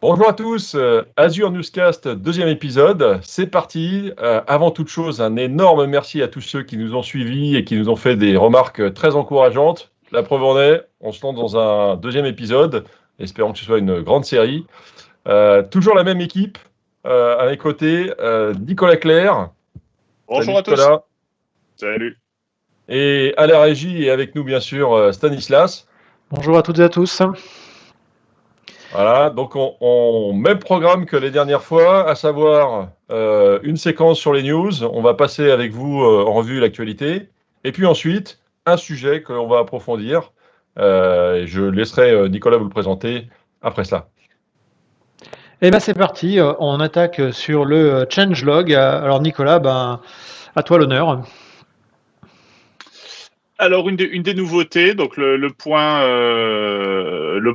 Bonjour à tous, Azure Newscast, deuxième épisode, c'est parti. Avant toute chose, un énorme merci à tous ceux qui nous ont suivis et qui nous ont fait des remarques très encourageantes. La preuve en est, on se lance dans un deuxième épisode, espérons que ce soit une grande série. Toujours la même équipe, à mes côtés, Nicolas Claire. Salut Bonjour à tous. Nicolas. Salut. Et à la régie et avec nous bien sûr Stanislas. Bonjour à toutes et à tous. Voilà, donc on même programme que les dernières fois, à savoir une séquence sur les news. On va passer avec vous en revue l'actualité. Et puis ensuite, un sujet que l'on va approfondir. Je laisserai Nicolas vous le présenter après cela. Eh bien c'est parti, on attaque sur le changelog. Alors Nicolas, à toi l'honneur. Alors une des nouveautés, donc le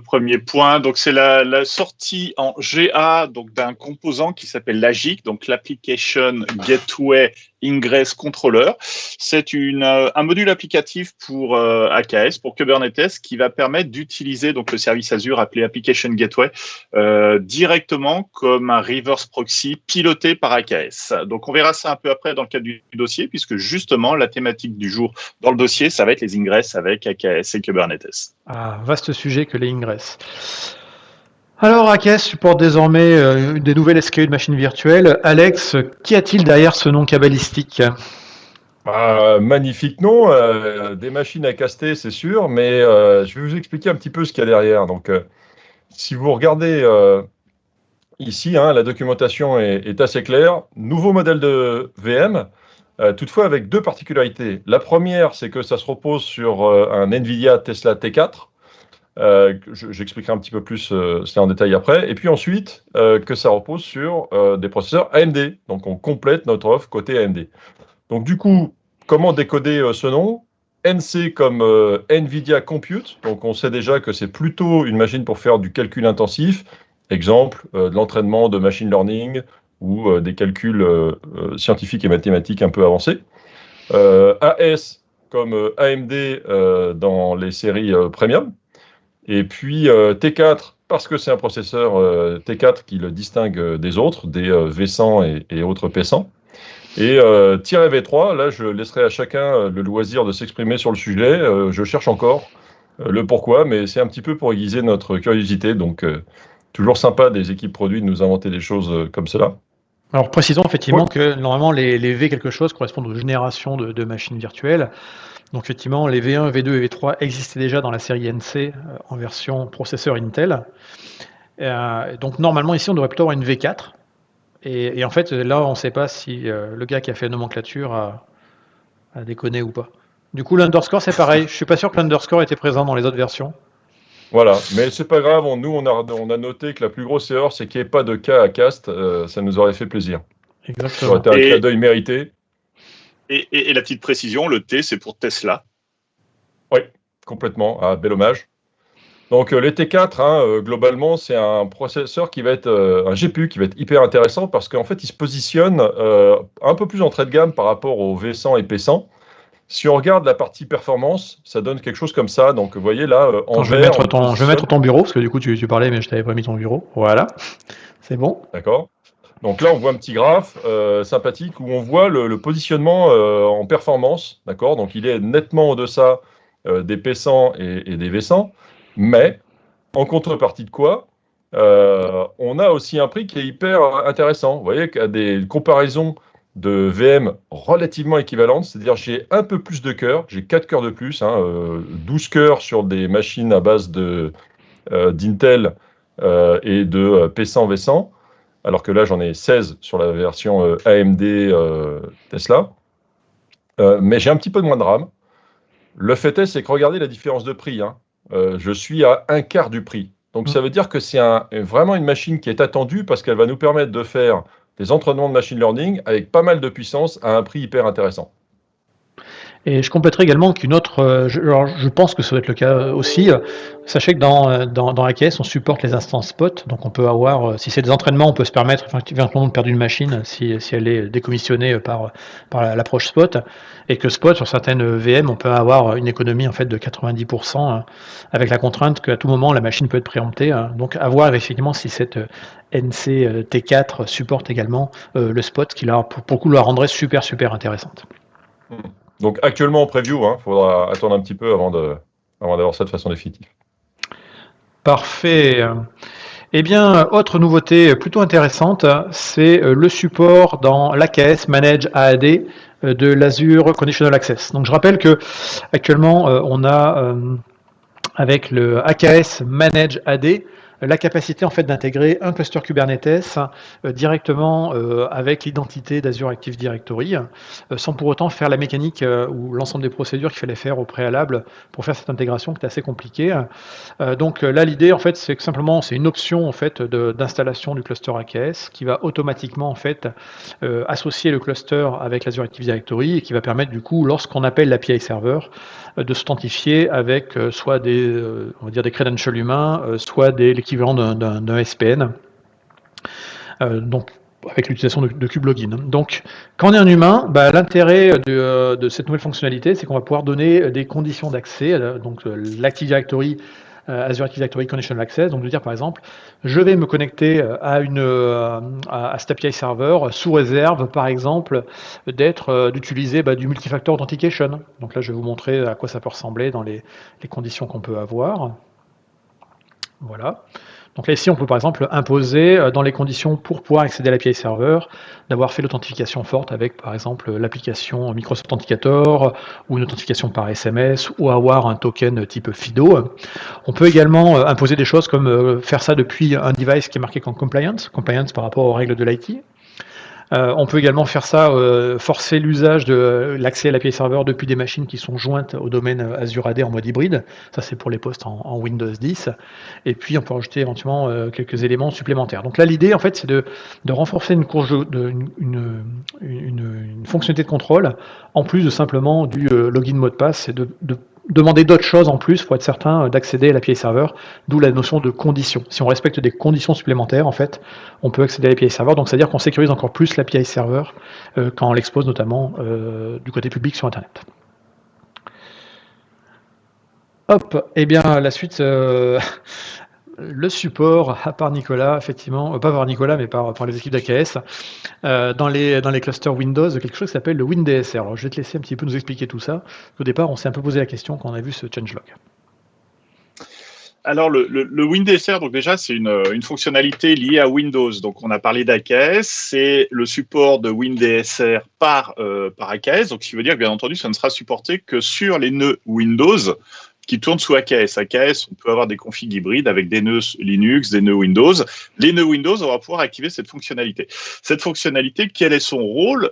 premier point, donc c'est la sortie en GA donc d'un composant qui s'appelle l'AGIC, donc l'Application Gateway Ingress Controller. C'est un module applicatif pour AKS, pour Kubernetes, qui va permettre d'utiliser donc le service Azure appelé Application Gateway directement comme un reverse proxy piloté par AKS. Donc on verra ça un peu après dans le cadre du dossier, puisque justement la thématique du jour dans le dossier, ça va être les ingress avec AKS et Kubernetes. Ah, vaste sujet que les ingress. Alors AKS supporte désormais des nouvelles SKU de machines virtuelles. Alex, qu'y a-t-il derrière ce nom cabalistique ? Magnifique nom, des machines à caster, c'est sûr, mais je vais vous expliquer un petit peu ce qu'il y a derrière. Donc, si vous regardez ici, la documentation est assez claire. Nouveau modèle de VM, toutefois avec deux particularités. La première, c'est que ça se repose sur un NVIDIA Tesla T4. J'expliquerai un petit peu plus cela en détail après. Et puis ensuite, que ça repose sur des processeurs AMD. Donc, on complète notre offre côté AMD. Donc du coup, comment décoder ce nom ? NC comme NVIDIA Compute, donc on sait déjà que c'est plutôt une machine pour faire du calcul intensif, exemple de l'entraînement de machine learning ou des calculs scientifiques et mathématiques un peu avancés. AS comme AMD dans les séries premium, et puis T4 parce que c'est un processeur T4 qui le distingue des autres, des V100 et autres P100. Et -V3, là, je laisserai à chacun le loisir de s'exprimer sur le sujet. Je cherche encore le pourquoi, mais c'est un petit peu pour aiguiser notre curiosité. Donc, toujours sympa des équipes produits de nous inventer des choses comme cela. Alors précisons effectivement que normalement les V quelque chose correspondent aux générations de machines virtuelles. Donc effectivement, les V1, V2 et V3 existaient déjà dans la série NC en version processeur Intel. Donc normalement ici, on devrait plutôt avoir une V4. Et en fait, là, on ne sait pas si le gars qui a fait la nomenclature a déconné ou pas. Du coup, l'underscore, c'est pareil. Je ne suis pas sûr que l'underscore était présent dans les autres versions. Voilà, mais c'est pas grave. On a noté que la plus grosse erreur, c'est qu'il n'y ait pas de cas à cast. Ça nous aurait fait plaisir. Exactement. Ça aurait été un clin d'œil mérité. Et la petite précision, le T, c'est pour Tesla. Oui, complètement. Bel hommage. Donc les T4, globalement, c'est un processeur qui va être un GPU qui va être hyper intéressant parce qu'en fait, il se positionne un peu plus entrée de gamme par rapport au V100 et P100. Si on regarde la partie performance, ça donne quelque chose comme ça. Donc vous voyez là, en je vais vert, mettre ton bureau parce que du coup tu parlais mais je t'avais pas mis ton bureau. Voilà, c'est bon. D'accord. Donc là, on voit un petit graphe sympathique où on voit le positionnement en performance. D'accord. Donc il est nettement en deçà des P100 et des V100. Mais, en contrepartie de quoi, on a aussi un prix qui est hyper intéressant. Vous voyez qu'il y a des comparaisons de VM relativement équivalentes, c'est-à-dire j'ai un peu plus de cœurs, j'ai 4 cœurs de plus, 12 cœurs sur des machines à base d'Intel et de P100, V100, alors que là j'en ai 16 sur la version AMD Tesla. Mais j'ai un petit peu de moins de RAM. Le fait est, c'est que regardez la différence de prix. Je suis à un quart du prix. Donc ça veut dire que c'est vraiment une machine qui est attendue parce qu'elle va nous permettre de faire des entraînements de machine learning avec pas mal de puissance à un prix hyper intéressant. Et je compléterai également qu'une autre, je pense que ça doit être le cas aussi. Sachez que dans AKS, on supporte les instances spot, donc on peut avoir, si c'est des entraînements, on peut se permettre éventuellement de perdre une machine si elle est décommissionnée par l'approche spot, et que spot sur certaines VM, on peut avoir une économie en fait de 90%, avec la contrainte qu'à tout moment la machine peut être préemptée. Donc à voir effectivement si cette NC T4 supporte également le spot, qui là pour le coup la rendrait super intéressante. Donc actuellement en preview, faudra attendre un petit peu avant d'avoir ça de façon définitive. Parfait. Eh bien, autre nouveauté plutôt intéressante, c'est le support dans l'AKS Manage AAD de l'Azure Conditional Access. Donc je rappelle que actuellement on a avec le AKS Manage AD la capacité en fait d'intégrer un cluster Kubernetes directement avec l'identité d'Azure Active Directory, sans pour autant faire la mécanique ou l'ensemble des procédures qu'il fallait faire au préalable pour faire cette intégration qui est assez compliquée. Donc là, l'idée en fait, c'est que simplement c'est une option en fait d'installation du cluster AKS qui va automatiquement en fait associer le cluster avec l'Azure Active Directory et qui va permettre du coup, lorsqu'on appelle l'API server, de s'authentifier avec soit on va dire des credentials humains, soit l'équivalent d'un SPN. Donc avec l'utilisation de kublogin. Donc, quand on est un humain, l'intérêt de cette nouvelle fonctionnalité, c'est qu'on va pouvoir donner des conditions d'accès, donc l'Active Directory, Azure Active Directory Conditional Access, donc de dire par exemple, je vais me connecter à cet API Server sous réserve, par exemple, d'utiliser du multifactor authentication. Donc là, je vais vous montrer à quoi ça peut ressembler dans les conditions qu'on peut avoir. Voilà. Donc là, ici, on peut par exemple imposer dans les conditions pour pouvoir accéder à l'API Server, d'avoir fait l'authentification forte avec par exemple l'application Microsoft Authenticator ou une authentification par SMS ou avoir un token type FIDO. On peut également imposer des choses comme faire ça depuis un device qui est marqué comme compliance par rapport aux règles de l'IT. On peut également faire ça, forcer l'usage de l'accès à l'API Server depuis des machines qui sont jointes au domaine Azure AD en mode hybride. Ça, c'est pour les postes en Windows 10. Et puis, on peut rajouter éventuellement quelques éléments supplémentaires. Donc là, l'idée, en fait, c'est de renforcer une fonctionnalité de contrôle, en plus de simplement du login mot de passe, et de demander d'autres choses en plus pour être certain d'accéder à l'API Server, d'où la notion de condition. Si on respecte des conditions supplémentaires, en fait, on peut accéder à l'API Server, donc c'est-à-dire qu'on sécurise encore plus l'API Server quand on l'expose notamment du côté public sur Internet. Hop, et bien la suite, le support par Nicolas, effectivement, pas par Nicolas, mais par les équipes d'AKS, dans les clusters Windows, quelque chose qui s'appelle le WinDSR. Alors je vais te laisser un petit peu nous expliquer tout ça. Au départ, on s'est un peu posé la question quand on a vu ce changelog. Alors, le WinDSR, donc déjà, c'est une fonctionnalité liée à Windows. Donc, on a parlé d'AKS, c'est le support de WinDSR par AKS. Donc, ce qui veut dire que, bien entendu, ça ne sera supporté que sur les nœuds Windows qui tournent sous AKS. AKS, on peut avoir des configs hybrides avec des nœuds Linux, des nœuds Windows. Les nœuds Windows, on va pouvoir activer cette fonctionnalité. Cette fonctionnalité, quel est son rôle ?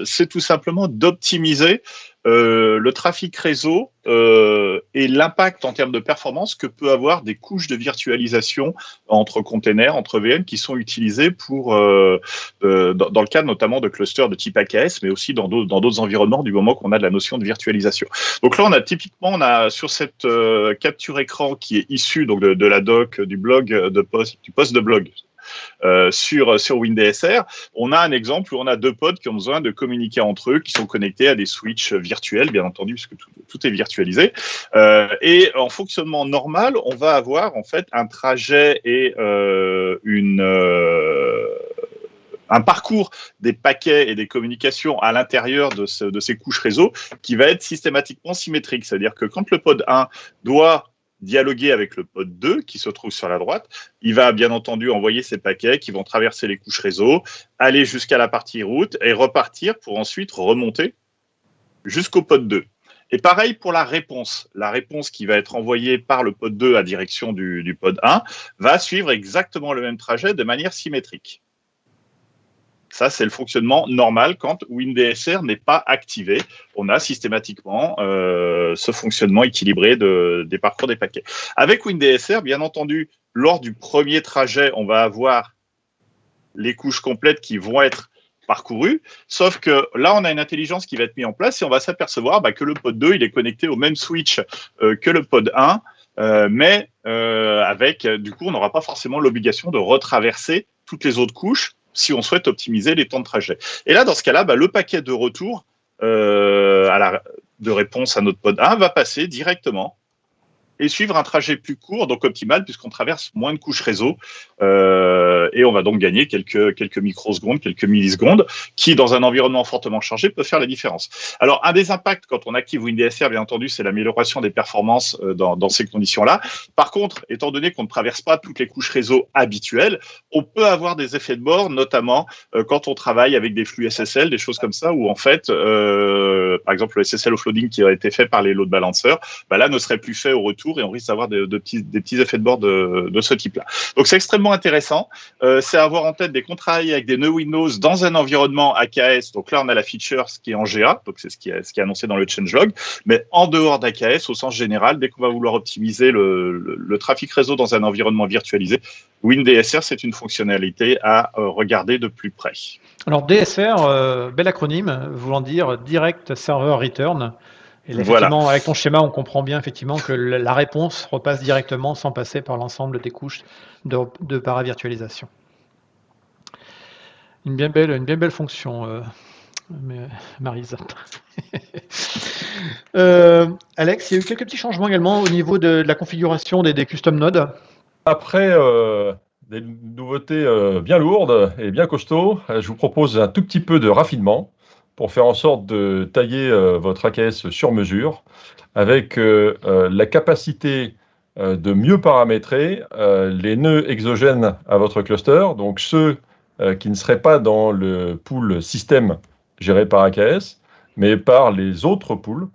C'est tout simplement d'optimiser le trafic réseau et l'impact en termes de performance que peut avoir des couches de virtualisation entre containers, entre VM qui sont utilisées pour dans le cadre notamment de clusters de type AKS, mais aussi dans d'autres environnements du moment qu'on a de la notion de virtualisation. Donc là, on a sur cette capture écran qui est issue donc de la doc du blog du post de blog. Sur WinDSR, on a un exemple où on a deux pods qui ont besoin de communiquer entre eux, qui sont connectés à des switches virtuels, bien entendu, puisque tout est virtualisé. Et en fonctionnement normal, on va avoir en fait un trajet et un parcours des paquets et des communications à l'intérieur de ces couches réseau qui va être systématiquement symétrique. C'est-à-dire que quand le pod 1 doit dialoguer avec le pod 2 qui se trouve sur la droite, il va bien entendu envoyer ces paquets qui vont traverser les couches réseau, aller jusqu'à la partie route et repartir pour ensuite remonter jusqu'au pod 2. Et pareil pour la réponse. La réponse qui va être envoyée par le pod 2 à direction du pod 1 va suivre exactement le même trajet de manière symétrique. Ça, c'est le fonctionnement normal quand WinDSR n'est pas activé. On a systématiquement ce fonctionnement équilibré des parcours des paquets. Avec WinDSR, bien entendu, lors du premier trajet, on va avoir les couches complètes qui vont être parcouru, sauf que là, on a une intelligence qui va être mise en place et on va s'apercevoir que le pod 2, il est connecté au même switch que le pod 1, mais avec, du coup, on n'aura pas forcément l'obligation de retraverser toutes les autres couches si on souhaite optimiser les temps de trajet. Et là, dans ce cas-là, le paquet de retour de réponse à notre pod 1 va passer directement et suivre un trajet plus court, donc optimal, puisqu'on traverse moins de couches réseau. Et on va donc gagner quelques microsecondes, quelques millisecondes, qui, dans un environnement fortement chargé, peut faire la différence. Alors, un des impacts, quand on active WinDSR, bien entendu, c'est l'amélioration des performances dans ces conditions-là. Par contre, étant donné qu'on ne traverse pas toutes les couches réseau habituelles, on peut avoir des effets de bord, notamment quand on travaille avec des flux SSL, des choses comme ça, où en fait, par exemple, le SSL offloading qui a été fait par les load balancers, là, ne serait plus fait au retour et on risque d'avoir des petits effets de bord de ce type-là. Donc, c'est extrêmement intéressant. C'est à avoir en tête dès qu'on travaille avec des nœuds Windows dans un environnement AKS. Donc là, on a la feature qui est en GA, donc c'est ce qui est annoncé dans le changelog. Mais en dehors d'AKS, au sens général, dès qu'on va vouloir optimiser le trafic réseau dans un environnement virtualisé, WinDSR, c'est une fonctionnalité à regarder de plus près. Alors DSR, bel acronyme, voulant dire Direct Server Return. Et là, effectivement, avec ton schéma, on comprend bien effectivement que la réponse repasse directement sans passer par l'ensemble des couches de paravirtualisation. Une bien belle fonction, Marisa. Alex, il y a eu quelques petits changements également au niveau de la configuration des custom nodes. Après des nouveautés bien lourdes et bien costauds, je vous propose un tout petit peu de raffinement pour faire en sorte de tailler votre AKS sur mesure avec la capacité de mieux paramétrer les nœuds exogènes à votre cluster, donc ceux qui ne seraient pas dans le pool système géré par AKS, mais par les autres pools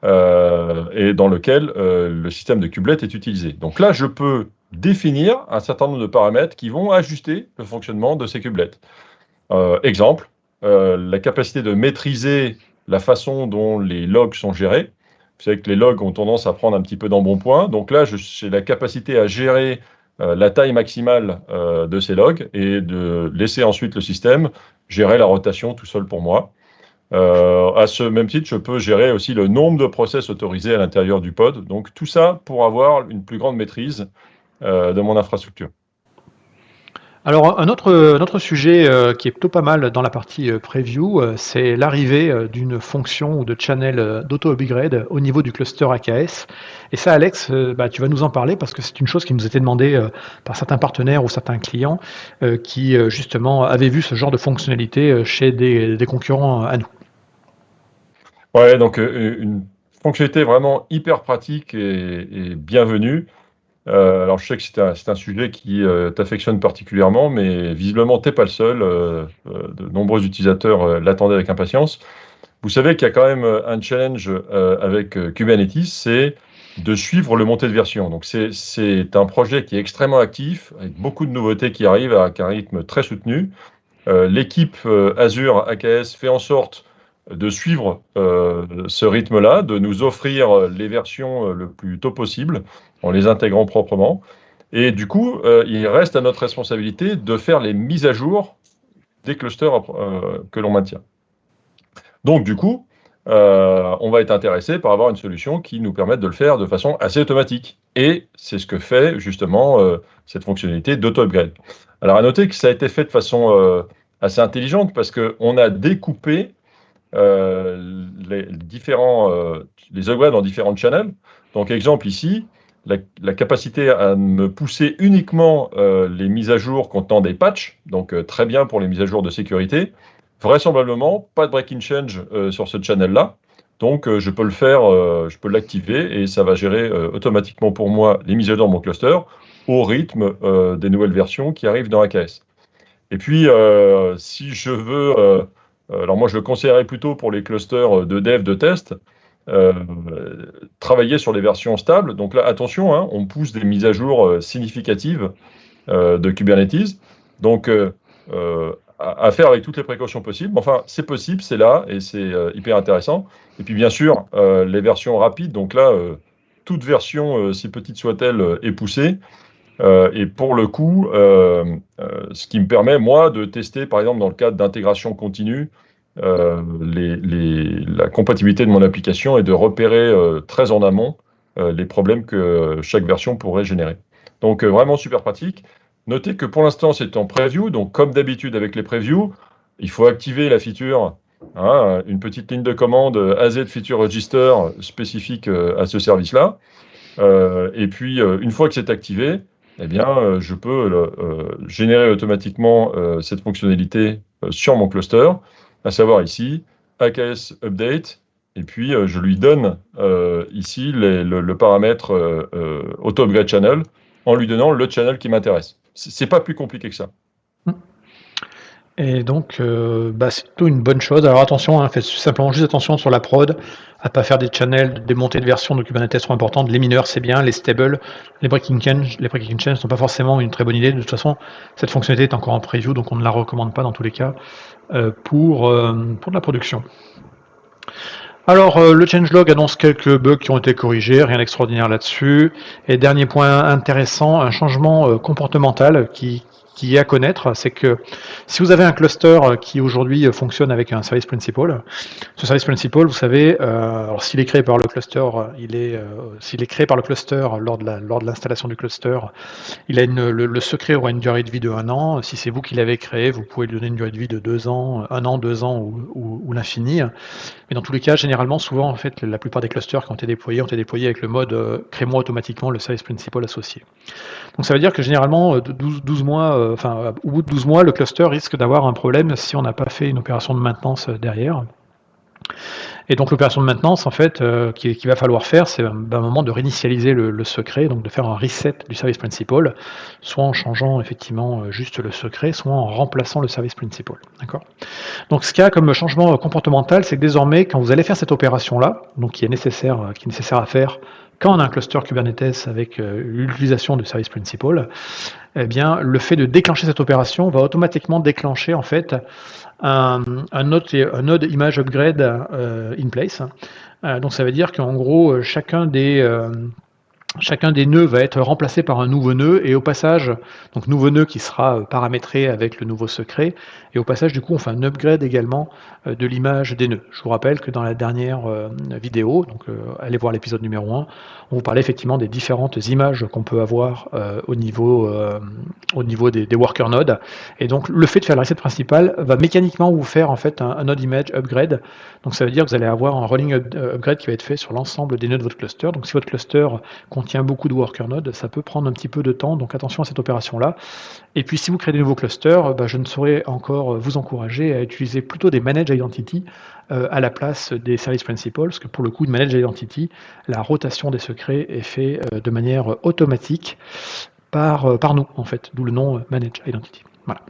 et dans lequel le système de kubelet est utilisé. Donc là, je peux définir un certain nombre de paramètres qui vont ajuster le fonctionnement de ces kubelets. Exemple, la capacité de maîtriser la façon dont les logs sont gérés. Vous savez que les logs ont tendance à prendre un petit peu d'embonpoint. Donc là, j'ai la capacité à gérer la taille maximale de ces logs et de laisser ensuite le système gérer la rotation tout seul pour moi. À ce même titre, je peux gérer aussi le nombre de process autorisés à l'intérieur du pod. Donc tout ça pour avoir une plus grande maîtrise de mon infrastructure. Alors, un autre sujet qui est plutôt pas mal dans la partie preview, c'est l'arrivée d'une fonction ou de channel d'auto-upgrade au niveau du cluster AKS. Et ça, Alex, tu vas nous en parler parce que c'est une chose qui nous était demandée par certains partenaires ou certains clients qui, justement, avaient vu ce genre de fonctionnalité chez des concurrents à nous. Ouais, donc une fonctionnalité vraiment hyper pratique et bienvenue. Alors, je sais que c'est un sujet qui t'affectionne particulièrement, mais visiblement, tu n'es pas le seul. De nombreux utilisateurs l'attendaient avec impatience. Vous savez qu'il y a quand même un challenge avec Kubernetes, c'est de suivre le montée de version. Donc, c'est un projet qui est extrêmement actif, avec beaucoup de nouveautés qui arrivent avec un rythme très soutenu. L'équipe Azure AKS fait en sorte de suivre ce rythme-là, de nous offrir les versions le plus tôt possible, en les intégrant proprement. Et du coup, il reste à notre responsabilité de faire les mises à jour des clusters que l'on maintient. Donc, du coup, on va être intéressé par avoir une solution qui nous permette de le faire de façon assez automatique. Et c'est ce que fait justement cette fonctionnalité d'auto-upgrade. Alors, à noter que ça a été fait de façon assez intelligente parce qu'on a découpé les upgrades en différents channels. Donc, exemple ici, la capacité à me pousser uniquement les mises à jour contenant des patchs, donc très bien pour les mises à jour de sécurité. Vraisemblablement, pas de breaking change sur ce channel-là. Donc, je peux le faire, je peux l'activer et ça va gérer automatiquement pour moi les mises à jour de mon cluster au rythme des nouvelles versions qui arrivent dans AKS. Et puis, si je veux... alors moi, je le conseillerais plutôt pour les clusters de dev, de test, travailler sur les versions stables. Donc là, attention, hein, on pousse des mises à jour significatives de Kubernetes. Donc, à faire avec toutes les précautions possibles. Enfin, c'est possible, c'est là, et c'est hyper intéressant. Et puis, bien sûr, les versions rapides. Donc là, toute version, si petite soit-elle, est poussée. Et pour le coup, ce qui me permet, moi, de tester, par exemple, dans le cadre d'intégration continue, la compatibilité de mon application et de repérer très en amont les problèmes que chaque version pourrait générer. Donc, vraiment super pratique. Notez que pour l'instant, c'est en preview. Donc, comme d'habitude avec les previews, il faut activer la feature, hein, une petite ligne de commande AZ Feature Register spécifique à ce service-là. Et puis, une fois que c'est activé, eh bien, je peux générer automatiquement cette fonctionnalité sur mon cluster, à savoir ici, AKS Update, et puis je lui donne ici le paramètre Auto-Upgrade Channel, en lui donnant le channel qui m'intéresse. C'est pas plus compliqué que ça. Et donc, c'est plutôt une bonne chose. Alors attention, faites simplement juste attention sur la prod, à pas faire des channels, des montées de version de Kubernetes trop importantes. Les mineurs, c'est bien, les stables, les breaking change ne sont pas forcément une très bonne idée. De toute façon, cette fonctionnalité est encore en preview, donc on ne la recommande pas dans tous les cas pour de la production. Alors, le changelog annonce quelques bugs qui ont été corrigés, rien d'extraordinaire là-dessus. Et dernier point intéressant, un changement comportemental qui est à connaître, c'est que si vous avez un cluster qui aujourd'hui fonctionne avec un service principal, ce service principal, vous savez, alors s'il est créé par le cluster, s'il est créé par le cluster lors de l'installation du cluster, il a le secret aura une durée de vie de 1 an. Si c'est vous qui l'avez créé, vous pouvez lui donner une durée de vie de 2 ans, 1 an, 2 ans ou l'infini. Mais dans tous les cas, généralement, souvent, en fait, la plupart des clusters qui ont été déployés avec le mode crée-moi automatiquement le service principal associé. Donc ça veut dire que généralement, 12 mois, au bout de 12 mois, le cluster risque d'avoir un problème si on n'a pas fait une opération de maintenance derrière. Et donc l'opération de maintenance, en fait, qu'il va falloir faire, c'est un moment de réinitialiser le secret, donc de faire un reset du service principal, soit en changeant effectivement juste le secret, soit en remplaçant le service principal. D'accord ? Donc ce qu'il y a comme changement comportemental, c'est que désormais, quand vous allez faire cette opération-là, donc qui est nécessaire à faire quand on a un cluster Kubernetes avec l'utilisation du service principal, eh bien, le fait de déclencher cette opération va automatiquement déclencher en fait un node image upgrade in place. Donc ça veut dire qu'en gros, chacun des nœuds va être remplacé par un nouveau nœud, et au passage, donc nouveau nœud qui sera paramétré avec le nouveau secret, et au passage du coup on fait un upgrade également de l'image des nœuds. Je vous rappelle que dans la dernière vidéo, donc allez voir l'épisode numéro 1, on vous parlait effectivement des différentes images qu'on peut avoir au niveau des worker nodes, et donc le fait de faire la reset principale va mécaniquement vous faire en fait un node image upgrade. Donc ça veut dire que vous allez avoir un rolling upgrade qui va être fait sur l'ensemble des nœuds de votre cluster. Donc si votre cluster contient beaucoup de worker nodes, ça peut prendre un petit peu de temps, donc attention à cette opération-là. Et puis si vous créez des nouveaux clusters, je ne saurais encore vous encourager à utiliser plutôt des managed identity à la place des services principal, parce que pour le coup, de managed identity, la rotation des secrets est faite de manière automatique par nous, en fait, d'où le nom managed identity. Voilà.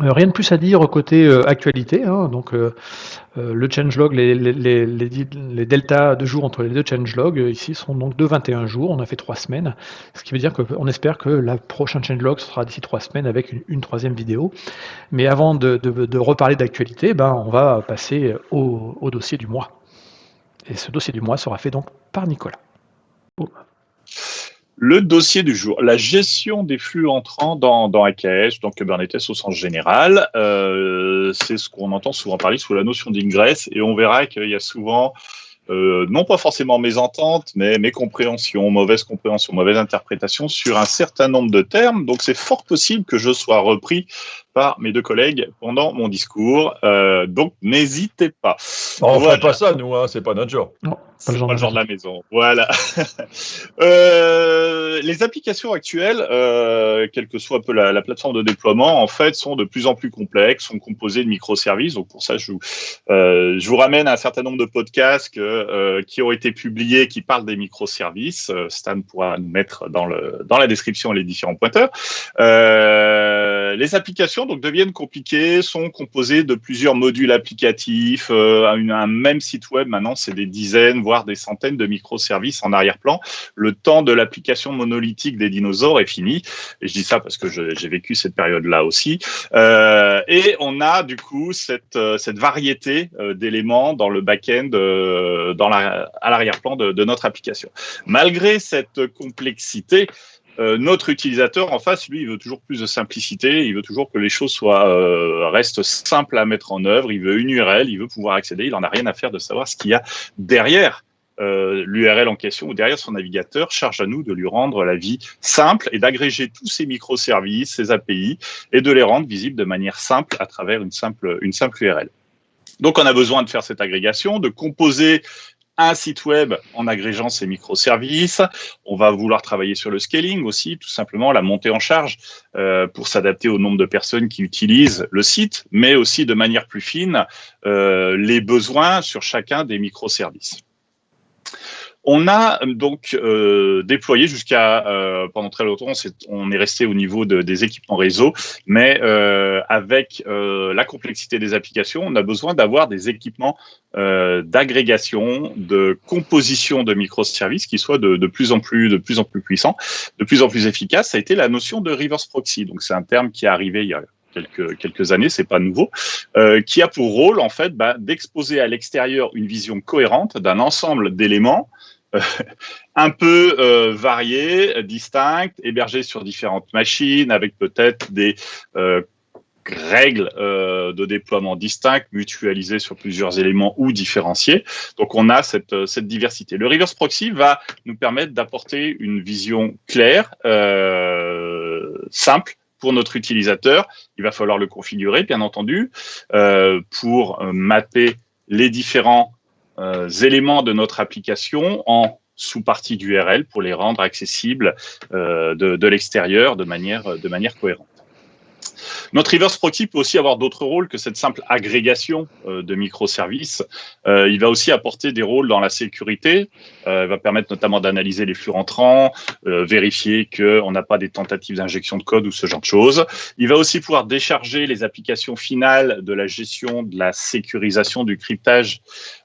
Rien de plus à dire côté actualité, donc le changelog, les deltas de jours entre les deux changelogs ici sont donc de 21 jours, on a fait 3 semaines, ce qui veut dire qu'on espère que la prochaine changelog sera d'ici 3 semaines avec une troisième vidéo. Mais avant de reparler d'actualité, on va passer au dossier du mois. Et ce dossier du mois sera fait donc par Nicolas. Boum. Le dossier du jour, la gestion des flux entrants dans AKS, dans Kubernetes au sens général, c'est ce qu'on entend souvent parler sous la notion d'ingress, et on verra qu'il y a souvent, non pas forcément mésentente, mais mécompréhension, mauvaise interprétation sur un certain nombre de termes. Donc c'est fort possible que je sois repris par mes deux collègues pendant mon discours, donc n'hésitez pas. On ne ferait pas ça, nous, c'est pas notre genre. Non, c'est pas le genre de la maison. Voilà. Les applications actuelles, quelle que soit un peu la plateforme de déploiement, en fait, sont de plus en plus complexes, sont composées de microservices. Donc pour ça, je vous ramène à un certain nombre de podcasts qui ont été publiés, qui parlent des microservices. Stan pourra nous mettre dans la description les différents pointeurs. Les applications donc deviennent compliquées, sont composées de plusieurs modules applicatifs. Un même site web, maintenant, c'est des dizaines, voire des centaines de microservices en arrière-plan. Le temps de l'application monolithique des dinosaures est fini. Et je dis ça parce que j'ai vécu cette période-là aussi. Et on a du coup cette variété d'éléments dans le back-end, à l'arrière-plan de notre application. Malgré cette complexité, Notre utilisateur en face, lui, il veut toujours plus de simplicité, il veut toujours que les choses restent simples à mettre en œuvre, il veut une URL, il veut pouvoir accéder, il n'en a rien à faire de savoir ce qu'il y a derrière l'URL en question ou derrière son navigateur. Charge à nous de lui rendre la vie simple et d'agréger tous ces microservices, ces API, et de les rendre visibles de manière simple à travers une simple URL. Donc, on a besoin de faire cette agrégation, de composer un site web en agrégeant ces microservices. On va vouloir travailler sur le scaling aussi, tout simplement la montée en charge pour s'adapter au nombre de personnes qui utilisent le site, mais aussi de manière plus fine les besoins sur chacun des microservices. On a donc déployé pendant très longtemps, on est resté au niveau des équipements réseau, mais avec la complexité des applications, on a besoin d'avoir des équipements d'agrégation, de composition de microservices qui soient de plus en plus puissants, de plus en plus efficaces. Ça a été la notion de reverse proxy. Donc c'est un terme qui est arrivé il y a quelques années, c'est pas nouveau, qui a pour rôle en fait d'exposer à l'extérieur une vision cohérente d'un ensemble d'éléments un peu variés, distincts, hébergés sur différentes machines, avec peut-être des règles de déploiement distinctes, mutualisées sur plusieurs éléments ou différenciés. Donc, on a cette diversité. Le reverse proxy va nous permettre d'apporter une vision claire, simple, pour notre utilisateur. Il va falloir le configurer, bien entendu, pour mapper les différents éléments de notre application en sous-partie d'URL pour les rendre accessibles de l'extérieur de manière cohérente. Notre reverse proxy peut aussi avoir d'autres rôles que cette simple agrégation de microservices. Il va aussi apporter des rôles dans la sécurité. Il va permettre notamment d'analyser les flux rentrants, vérifier qu'on n'a pas des tentatives d'injection de code ou ce genre de choses. Il va aussi pouvoir décharger les applications finales de la gestion, de la sécurisation, du cryptage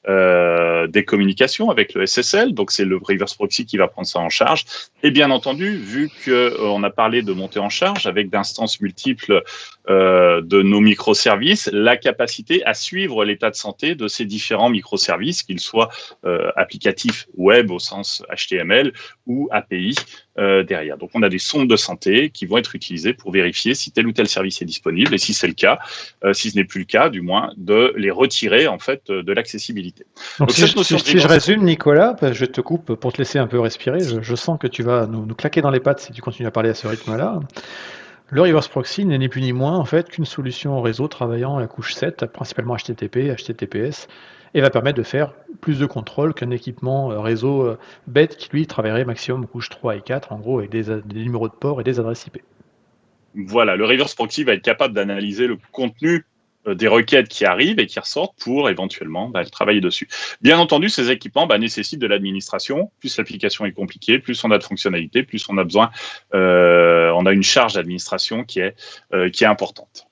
des communications avec le SSL. Donc, c'est le reverse proxy qui va prendre ça en charge. Et bien entendu, vu qu'on a parlé de montée en charge avec d'instances multiples de nos microservices, la capacité à suivre l'état de santé de ces différents microservices, qu'ils soient applicatifs web au sens HTML ou API derrière. Donc, on a des sondes de santé qui vont être utilisées pour vérifier si tel ou tel service est disponible et si c'est le cas, si ce n'est plus le cas, du moins, de les retirer en fait de l'accessibilité. Donc si je résume, Nicolas, je te coupe pour te laisser un peu respirer. Je sens que tu vas nous claquer dans les pattes si tu continues à parler à ce rythme-là. Le reverse proxy n'est ni plus ni moins en fait qu'une solution réseau travaillant à la couche 7, principalement HTTP, HTTPS, et va permettre de faire plus de contrôle qu'un équipement réseau bête qui lui travaillerait maximum couche 3 et 4, en gros avec des numéros de port et des adresses IP. Voilà, le reverse proxy va être capable d'analyser le contenu des requêtes qui arrivent et qui ressortent pour éventuellement travailler dessus. Bien entendu, ces équipements nécessitent de l'administration. Plus l'application est compliquée, plus on a de fonctionnalités, plus on a besoin, on a une charge d'administration qui est importante.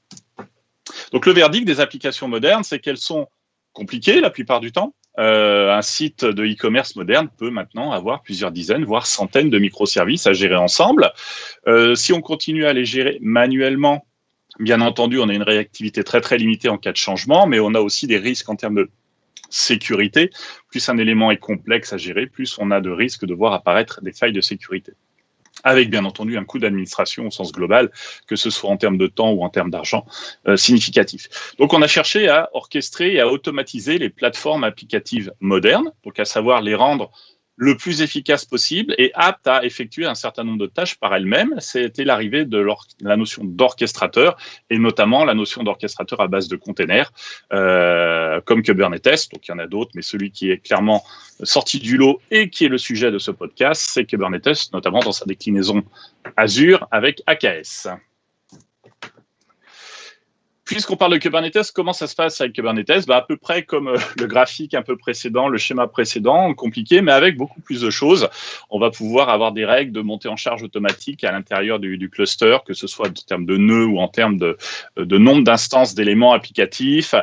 Donc le verdict des applications modernes, c'est qu'elles sont compliquées la plupart du temps. Un site de e-commerce moderne peut maintenant avoir plusieurs dizaines, voire centaines de microservices à gérer ensemble. Si on continue à les gérer manuellement, bien entendu, on a une réactivité très très limitée en cas de changement, mais on a aussi des risques en termes de sécurité. Plus un élément est complexe à gérer, plus on a de risques de voir apparaître des failles de sécurité. Avec bien entendu un coût d'administration au sens global, que ce soit en termes de temps ou en termes d'argent significatif. Donc on a cherché à orchestrer et à automatiser les plateformes applicatives modernes, donc à savoir les rendre le plus efficace possible et apte à effectuer un certain nombre de tâches par elle-même. C'était l'arrivée de la notion d'orchestrateur et notamment la notion d'orchestrateur à base de containers comme Kubernetes. Donc il y en a d'autres, mais celui qui est clairement sorti du lot et qui est le sujet de ce podcast, c'est Kubernetes, notamment dans sa déclinaison Azure avec AKS. Puisqu'on parle de Kubernetes, comment ça se passe avec Kubernetes ? À peu près comme le graphique un peu précédent, le schéma précédent, compliqué, mais avec beaucoup plus de choses. On va pouvoir avoir des règles de montée en charge automatique à l'intérieur du cluster, que ce soit en termes de nœuds ou en termes de nombre d'instances d'éléments applicatifs.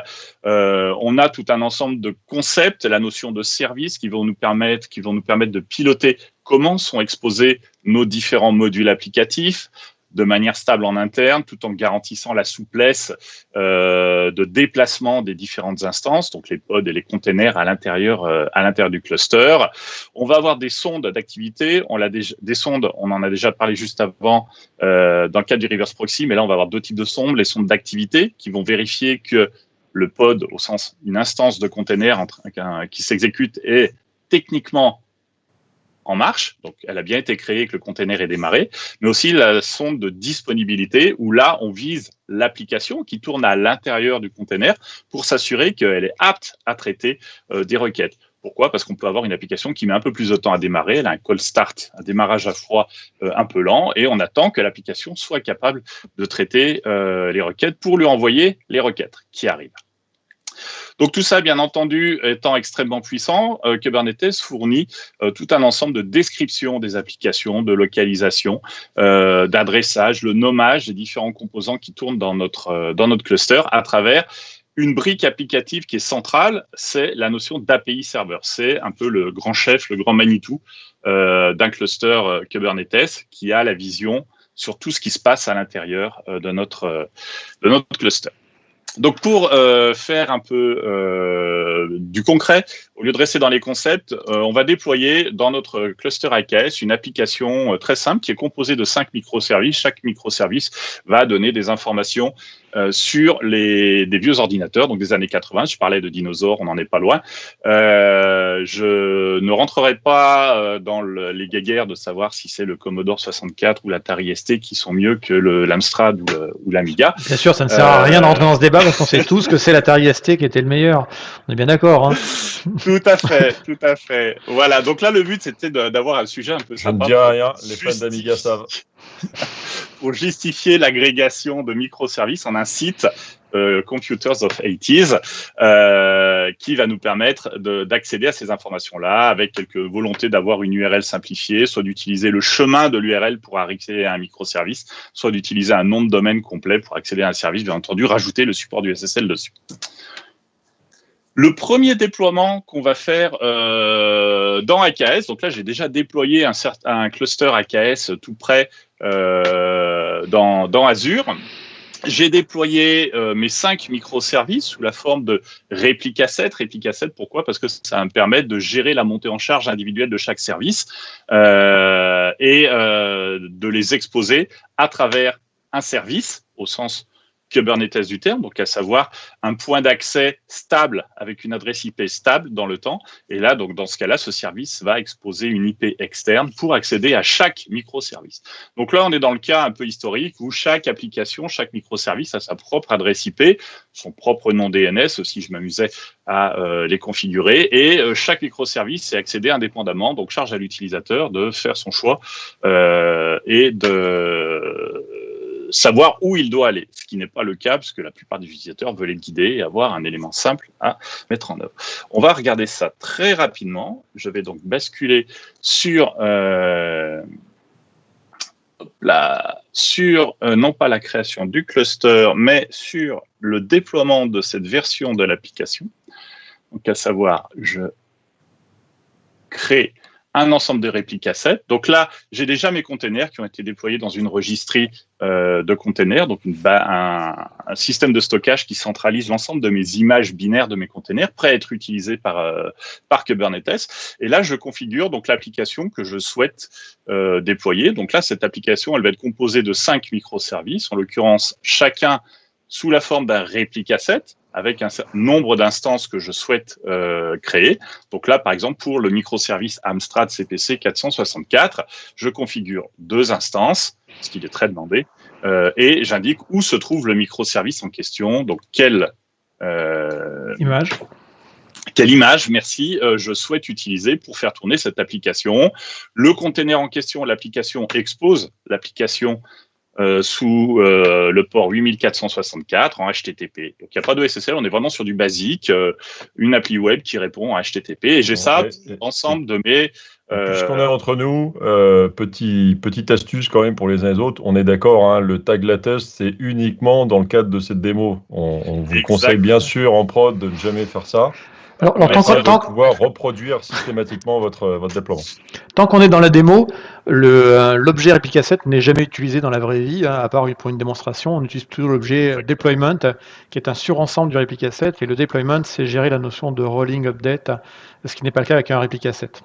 On a tout un ensemble de concepts, la notion de service qui vont nous permettre de piloter comment sont exposés nos différents modules applicatifs, de manière stable en interne, tout en garantissant la souplesse de déplacement des différentes instances, donc les pods et les containers à l'intérieur du cluster. On va avoir des sondes d'activité. Des sondes, on en a déjà parlé juste avant dans le cadre du reverse proxy, mais là, on va avoir deux types de sondes. Les sondes d'activité qui vont vérifier que le pod, au sens une instance de container qui s'exécute, est techniquement en marche, donc elle a bien été créée, que le container est démarré, mais aussi la sonde de disponibilité, où là, on vise l'application qui tourne à l'intérieur du container pour s'assurer qu'elle est apte à traiter des requêtes. Pourquoi ? Parce qu'on peut avoir une application qui met un peu plus de temps à démarrer, elle a un cold start, un démarrage à froid un peu lent, et on attend que l'application soit capable de traiter les requêtes pour lui envoyer les requêtes qui arrivent. Donc tout ça, bien entendu, étant extrêmement puissant, Kubernetes fournit tout un ensemble de descriptions des applications, de localisation, d'adressage, le nommage des différents composants qui tournent dans notre cluster à travers une brique applicative qui est centrale, c'est la notion d'API serveur. C'est un peu le grand chef, le grand Manitou d'un cluster Kubernetes qui a la vision sur tout ce qui se passe à l'intérieur de notre cluster. Donc, pour faire un peu du concret, au lieu de rester dans les concepts, on va déployer dans notre cluster AKS une application très simple qui est composée de 5 microservices. Chaque microservice va donner des informations sur des vieux ordinateurs, donc des années 80. Je parlais de dinosaures, on n'en est pas loin. Je ne rentrerai pas dans les guéguerres de savoir si c'est le Commodore 64 ou l'Atari ST qui sont mieux que l'Amstrad ou l'Amiga. Bien sûr, ça ne sert à rien de rentrer dans ce débat parce qu'on sait tous que c'est l'Atari ST qui était le meilleur. On est bien d'accord, hein. Tout à fait. Voilà, donc là, le but, c'était d'avoir un sujet un peu sympa. Je ne dis rien, les fans d'Amiga savent. Pour justifier l'agrégation de microservices en un site Computers of 80s qui va nous permettre d'accéder à ces informations-là avec quelques volontés d'avoir une URL simplifiée, soit d'utiliser le chemin de l'URL pour accéder à un microservice, soit d'utiliser un nom de domaine complet pour accéder à un service, bien entendu, rajouter le support du SSL dessus. Le premier déploiement qu'on va faire dans AKS, donc là j'ai déjà déployé un cluster AKS tout près dans Azure. J'ai déployé mes 5 microservices sous la forme de réplica set. Réplica set, pourquoi ? Parce que ça va me permettre de gérer la montée en charge individuelle de chaque service et de les exposer à travers un service au sens Kubernetes du terme, donc à savoir un point d'accès stable avec une adresse IP stable dans le temps. Et là, donc dans ce cas-là, ce service va exposer une IP externe pour accéder à chaque microservice. Donc là, on est dans le cas un peu historique où chaque application, chaque microservice a sa propre adresse IP, son propre nom DNS, aussi je m'amusais à les configurer, et chaque microservice est accédé indépendamment, donc charge à l'utilisateur de faire son choix et de savoir où il doit aller, ce qui n'est pas le cas parce que la plupart des utilisateurs veulent être guidés et avoir un élément simple à mettre en œuvre. On va regarder ça très rapidement. Je vais donc basculer sur non pas la création du cluster, mais sur le déploiement de cette version de l'application. Donc à savoir, je crée un ensemble de réplica set. Donc là, j'ai déjà mes containers qui ont été déployés dans une registrie de containers, donc un système de stockage qui centralise l'ensemble de mes images binaires de mes containers, prêts à être utilisés par Kubernetes. Et là, je configure donc l'application que je souhaite déployer. Donc là, cette application, elle va être composée de 5 microservices, en l'occurrence, chacun sous la forme d'un réplica set, avec un nombre d'instances que je souhaite créer. Donc là, par exemple, pour le microservice Amstrad CPC 464, je configure 2 instances, ce qui est très demandé, et j'indique où se trouve le microservice en question, donc quelle image, merci, je souhaite utiliser pour faire tourner cette application. Le container en question, l'application expose l'application sous le port 8464 en HTTP. Donc, il n'y a pas de SSL, on est vraiment sur du basique, une appli web qui répond à HTTP. Et j'ai ensemble de mes... Puisqu'on est entre nous, petite astuce quand même pour les uns et les autres, on est d'accord, hein, le tag latest, c'est uniquement dans le cadre de cette démo. On vous conseille bien sûr en prod de ne jamais faire ça. Alors, de pouvoir reproduire systématiquement votre déploiement. Tant qu'on est dans la démo, l'objet réplica set n'est jamais utilisé dans la vraie vie, hein, à part pour une démonstration. On utilise toujours l'objet deployment, qui est un surensemble du réplica set. Et le deployment, c'est gérer la notion de rolling update, ce qui n'est pas le cas avec un réplica set.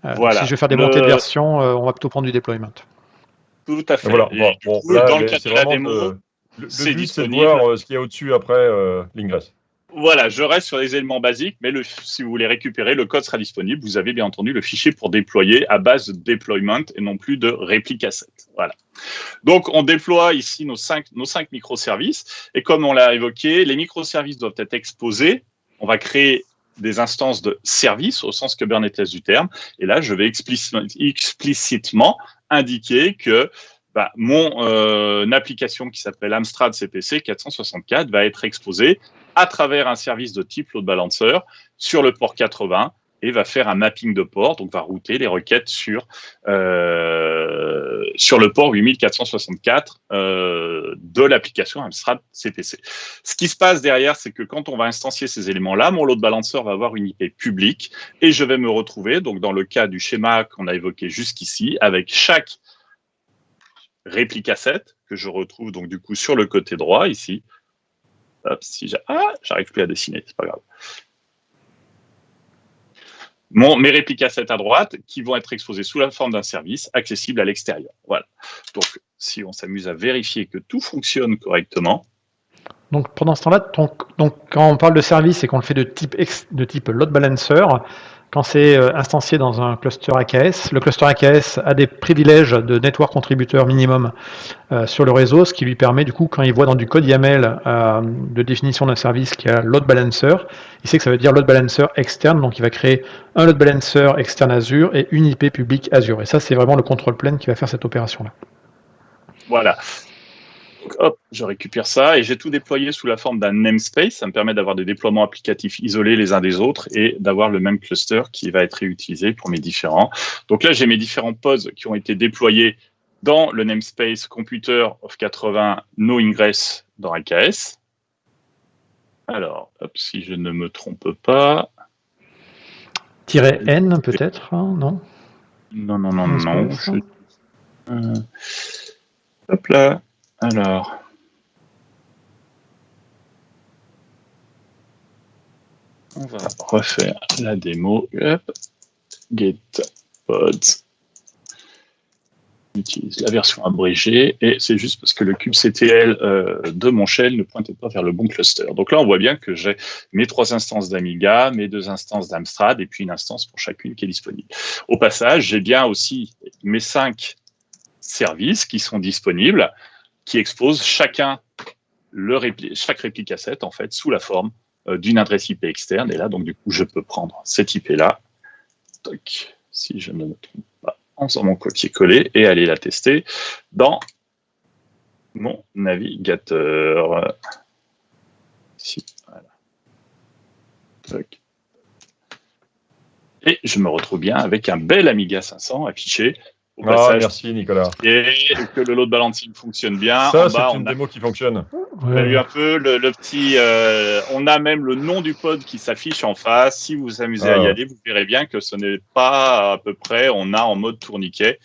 Voilà. Si je veux faire des montées de version, on va plutôt prendre du deployment. Tout à fait. Voilà. Et du coup, dans le cadre de la démo, le but, c'est de disponible. voir ce qu'il y a au-dessus après l'ingress. Voilà, je reste sur les éléments basiques, mais si vous voulez récupérer, le code sera disponible. Vous avez bien entendu le fichier pour déployer à base de deployment et non plus de réplica set. Voilà. Donc, on déploie ici nos cinq microservices. Et comme on l'a évoqué, les microservices doivent être exposés. On va créer des instances de services au sens Kubernetes du terme. Et là, je vais explicitement indiquer que mon application qui s'appelle Amstrad CPC 464 va être exposée à travers un service de type load balancer sur le port 80 et va faire un mapping de port, donc va router les requêtes sur le port 8464 de l'application Amstrad CPC. Ce qui se passe derrière, c'est que quand on va instancier ces éléments-là, mon load balancer va avoir une IP publique et je vais me retrouver, donc dans le cas du schéma qu'on a évoqué jusqu'ici, avec chaque réplica set que je retrouve donc du coup sur le côté droit ici. Hop, j'arrive plus à dessiner, c'est pas grave. Mes réplica sets à droite qui vont être exposés sous la forme d'un service accessible à l'extérieur. Voilà. Donc, si on s'amuse à vérifier que tout fonctionne correctement. Donc, pendant ce temps-là, quand on parle de service et qu'on le fait de type load balancer, quand c'est instancié dans un cluster AKS, le cluster AKS a des privilèges de network contributeur minimum sur le réseau, ce qui lui permet, du coup, quand il voit dans du code YAML de définition d'un service qui a load balancer, il sait que ça veut dire load balancer externe, donc il va créer un load balancer externe Azure et une IP publique Azure. Et ça, c'est vraiment le control plane qui va faire cette opération-là. Voilà. Donc, hop, je récupère ça et j'ai tout déployé sous la forme d'un namespace. Ça me permet d'avoir des déploiements applicatifs isolés les uns des autres et d'avoir le même cluster qui va être réutilisé pour mes différents. Donc là, j'ai mes différents pods qui ont été déployés dans le namespace Computer of 80 No Ingress dans AKS. Alors, hop, si je ne me trompe pas. -N peut-être, hein, non? Non. Hop là. Alors. On va refaire la démo. Hop. Get pods. J'utilise la version abrégée et c'est juste parce que le kubectl de mon shell ne pointait pas vers le bon cluster. Donc là, on voit bien que j'ai mes 3 instances d'Amiga, mes 2 instances d'Amstrad et puis une instance pour chacune qui est disponible. Au passage, j'ai bien aussi mes 5 services qui sont disponibles, qui exposent chaque réplica set en fait sous la forme d'une adresse IP externe. Et là, donc du coup, je peux prendre cette IP-là, si je ne me trompe pas, en faisant mon copier-coller et aller la tester dans mon navigateur. Ici, voilà. Et je me retrouve bien avec un bel Amiga 500 affiché. Au passage, merci Nicolas. Et que le load balancing fonctionne bien. Ça, c'est une démo qui fonctionne. On a eu un peu le petit. On a même le nom du pod qui s'affiche en face. Si vous vous amusez à y aller, vous verrez bien que ce n'est pas à peu près. On a en mode tourniquet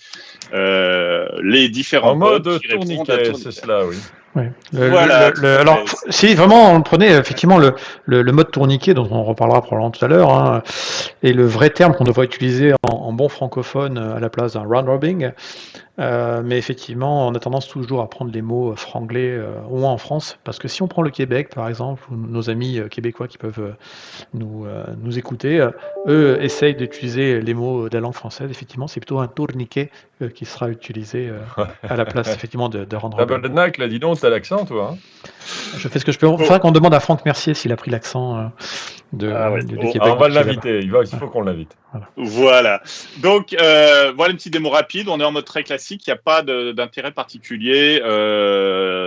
les différents pods. En mode tourniquet, c'est cela, oui. Ouais. Alors, si vraiment on prenait effectivement le mode tourniquet, dont on reparlera probablement tout à l'heure, hein, et le vrai terme qu'on devrait utiliser en bon francophone à la place d'un round robin, mais effectivement, on a tendance toujours à prendre les mots franglais, au moins en France, parce que si on prend le Québec, par exemple, ou nos amis québécois qui peuvent nous écouter, eux essayent d'utiliser les mots de la langue française. Effectivement, c'est plutôt un tourniquet qui sera utilisé à la place effectivement de round robin. Tabernacle, là, dis donc, t'as l'accent, toi, hein? Je fais ce que je peux. Il faudra qu'on demande à Franck Mercier s'il a pris l'accent du Québec. On va l'inviter, il faut qu'on l'invite. Voilà. Donc, voilà une petite démo rapide. On est en mode très classique. Il n'y a pas d'intérêt particulier,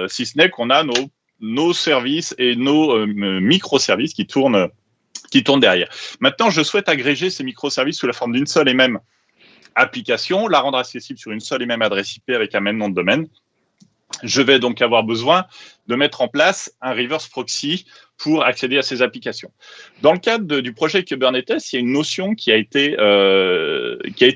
si ce n'est qu'on a nos services et nos microservices qui tournent derrière. Maintenant, je souhaite agréger ces microservices sous la forme d'une seule et même application, la rendre accessible sur une seule et même adresse IP avec un même nom de domaine. Je vais donc avoir besoin de mettre en place un reverse proxy pour accéder à ces applications. Dans le cadre du projet Kubernetes, il y a une notion qui a été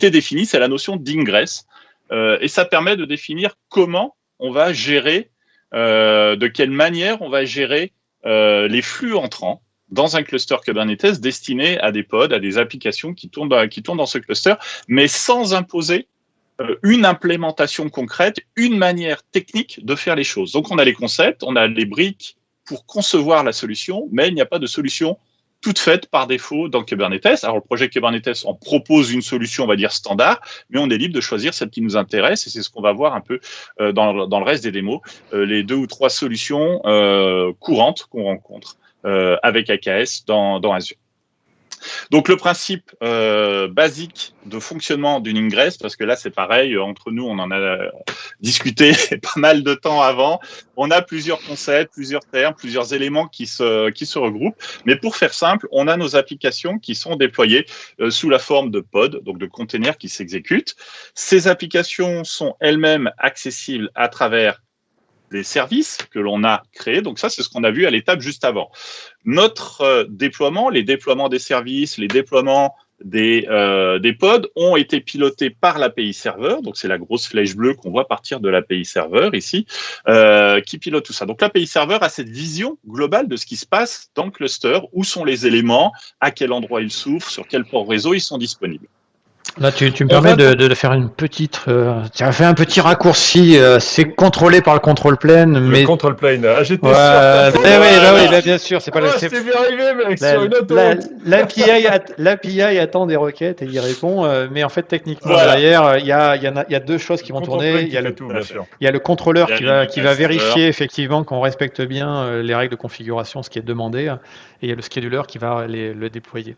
définie, c'est la notion d'ingress. Et ça permet de définir comment on va gérer, de quelle manière on va gérer les flux entrants dans un cluster Kubernetes destiné à des pods, à des applications qui tournent dans ce cluster, mais sans imposer une implémentation concrète, une manière technique de faire les choses. Donc, on a les concepts, on a les briques pour concevoir la solution, mais il n'y a pas de solution toute faite par défaut dans Kubernetes. Alors, le projet Kubernetes en propose une solution, on va dire, standard, mais on est libre de choisir celle qui nous intéresse, et c'est ce qu'on va voir un peu dans le reste des démos, les 2 ou 3 solutions courantes qu'on rencontre avec AKS dans Azure. Donc, le principe basique de fonctionnement d'une ingress, parce que là, c'est pareil, entre nous, on en a discuté pas mal de temps avant. On a plusieurs concepts, plusieurs termes, plusieurs éléments qui se regroupent. Mais pour faire simple, on a nos applications qui sont déployées sous la forme de pods, donc de containers qui s'exécutent. Ces applications sont elles-mêmes accessibles à travers des services que l'on a créés. Donc ça, c'est ce qu'on a vu à l'étape juste avant. Notre déploiement, les déploiements des services, les déploiements des pods ont été pilotés par l'API serveur. Donc c'est la grosse flèche bleue qu'on voit partir de l'API serveur ici, qui pilote tout ça. Donc l'API serveur a cette vision globale de ce qui se passe dans le cluster, où sont les éléments, à quel endroit ils s'ouvrent, sur quel port réseau ils sont disponibles. Là, tu me permets de faire une petite. Tu as fait un petit raccourci. C'est contrôlé par le control plane, mais. Le control plane. Ah, j'étais sûr. Oui, bien sûr. C'est pas c'est bien arrivé, mec, sur une auto. L'API attend des requêtes et il répond. Mais en fait, techniquement, derrière, il y a 2 choses qui vont tourner. Il y a le contrôleur qui va vérifier effectivement qu'on respecte bien les règles de configuration, ce qui est demandé, et il y a le scheduler qui va le déployer.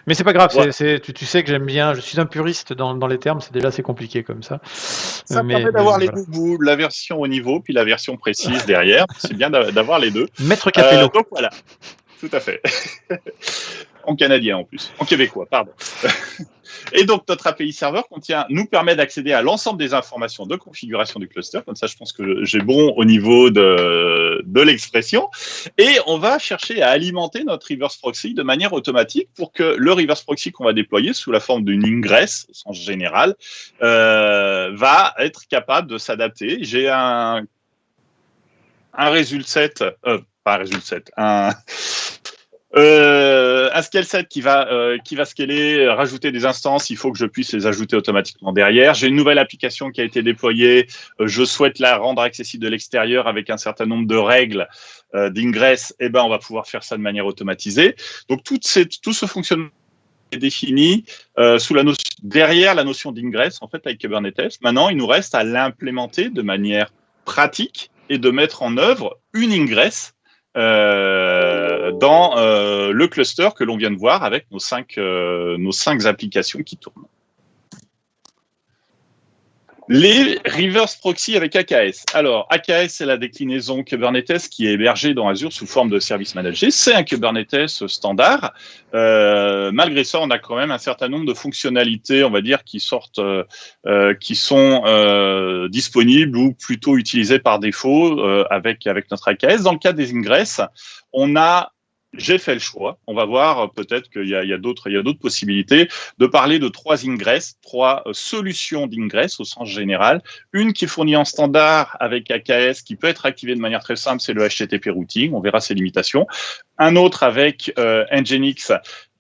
Mais c'est pas grave. Tu sais que j'aime bien. Je suis un puriste dans les termes, c'est déjà assez compliqué comme ça. Ça permet d'avoir les deux bouts, la version au niveau, puis la version précise derrière. C'est bien d'avoir les deux. Maître Capello. Donc voilà, tout à fait. En canadien en plus, en québécois, pardon. Et donc, notre API serveur nous permet d'accéder à l'ensemble des informations de configuration du cluster. Comme ça, je pense que j'ai bon au niveau de l'expression. Et on va chercher à alimenter notre reverse proxy de manière automatique pour que le reverse proxy qu'on va déployer sous la forme d'une ingress, au sens général, va être capable de s'adapter. J'ai un scale set qui va scaler, rajouter des instances. Il faut que je puisse les ajouter automatiquement derrière. J'ai une nouvelle application qui a été déployée. Je souhaite la rendre accessible de l'extérieur avec un certain nombre de règles d'ingress. On va pouvoir faire ça de manière automatisée. Donc, tout ce fonctionnement est défini derrière la notion d'ingress, en fait, avec Kubernetes. Maintenant, il nous reste à l'implémenter de manière pratique et de mettre en œuvre une ingress dans le cluster que l'on vient de voir avec nos 5 applications qui tournent. Les reverse proxy avec AKS. Alors, AKS, c'est la déclinaison Kubernetes qui est hébergée dans Azure sous forme de service managé. C'est un Kubernetes standard. Malgré ça, on a quand même un certain nombre de fonctionnalités, on va dire, qui sont disponibles ou plutôt utilisées par défaut avec notre AKS. Dans le cas des ingress, j'ai fait le choix. On va voir peut-être qu'il y a d'autres possibilités de parler de 3 ingress, 3 solutions d'ingress au sens général. Une qui est fournie en standard avec AKS, qui peut être activée de manière très simple, c'est le HTTP routing. On verra ses limitations. Un autre avec Nginx,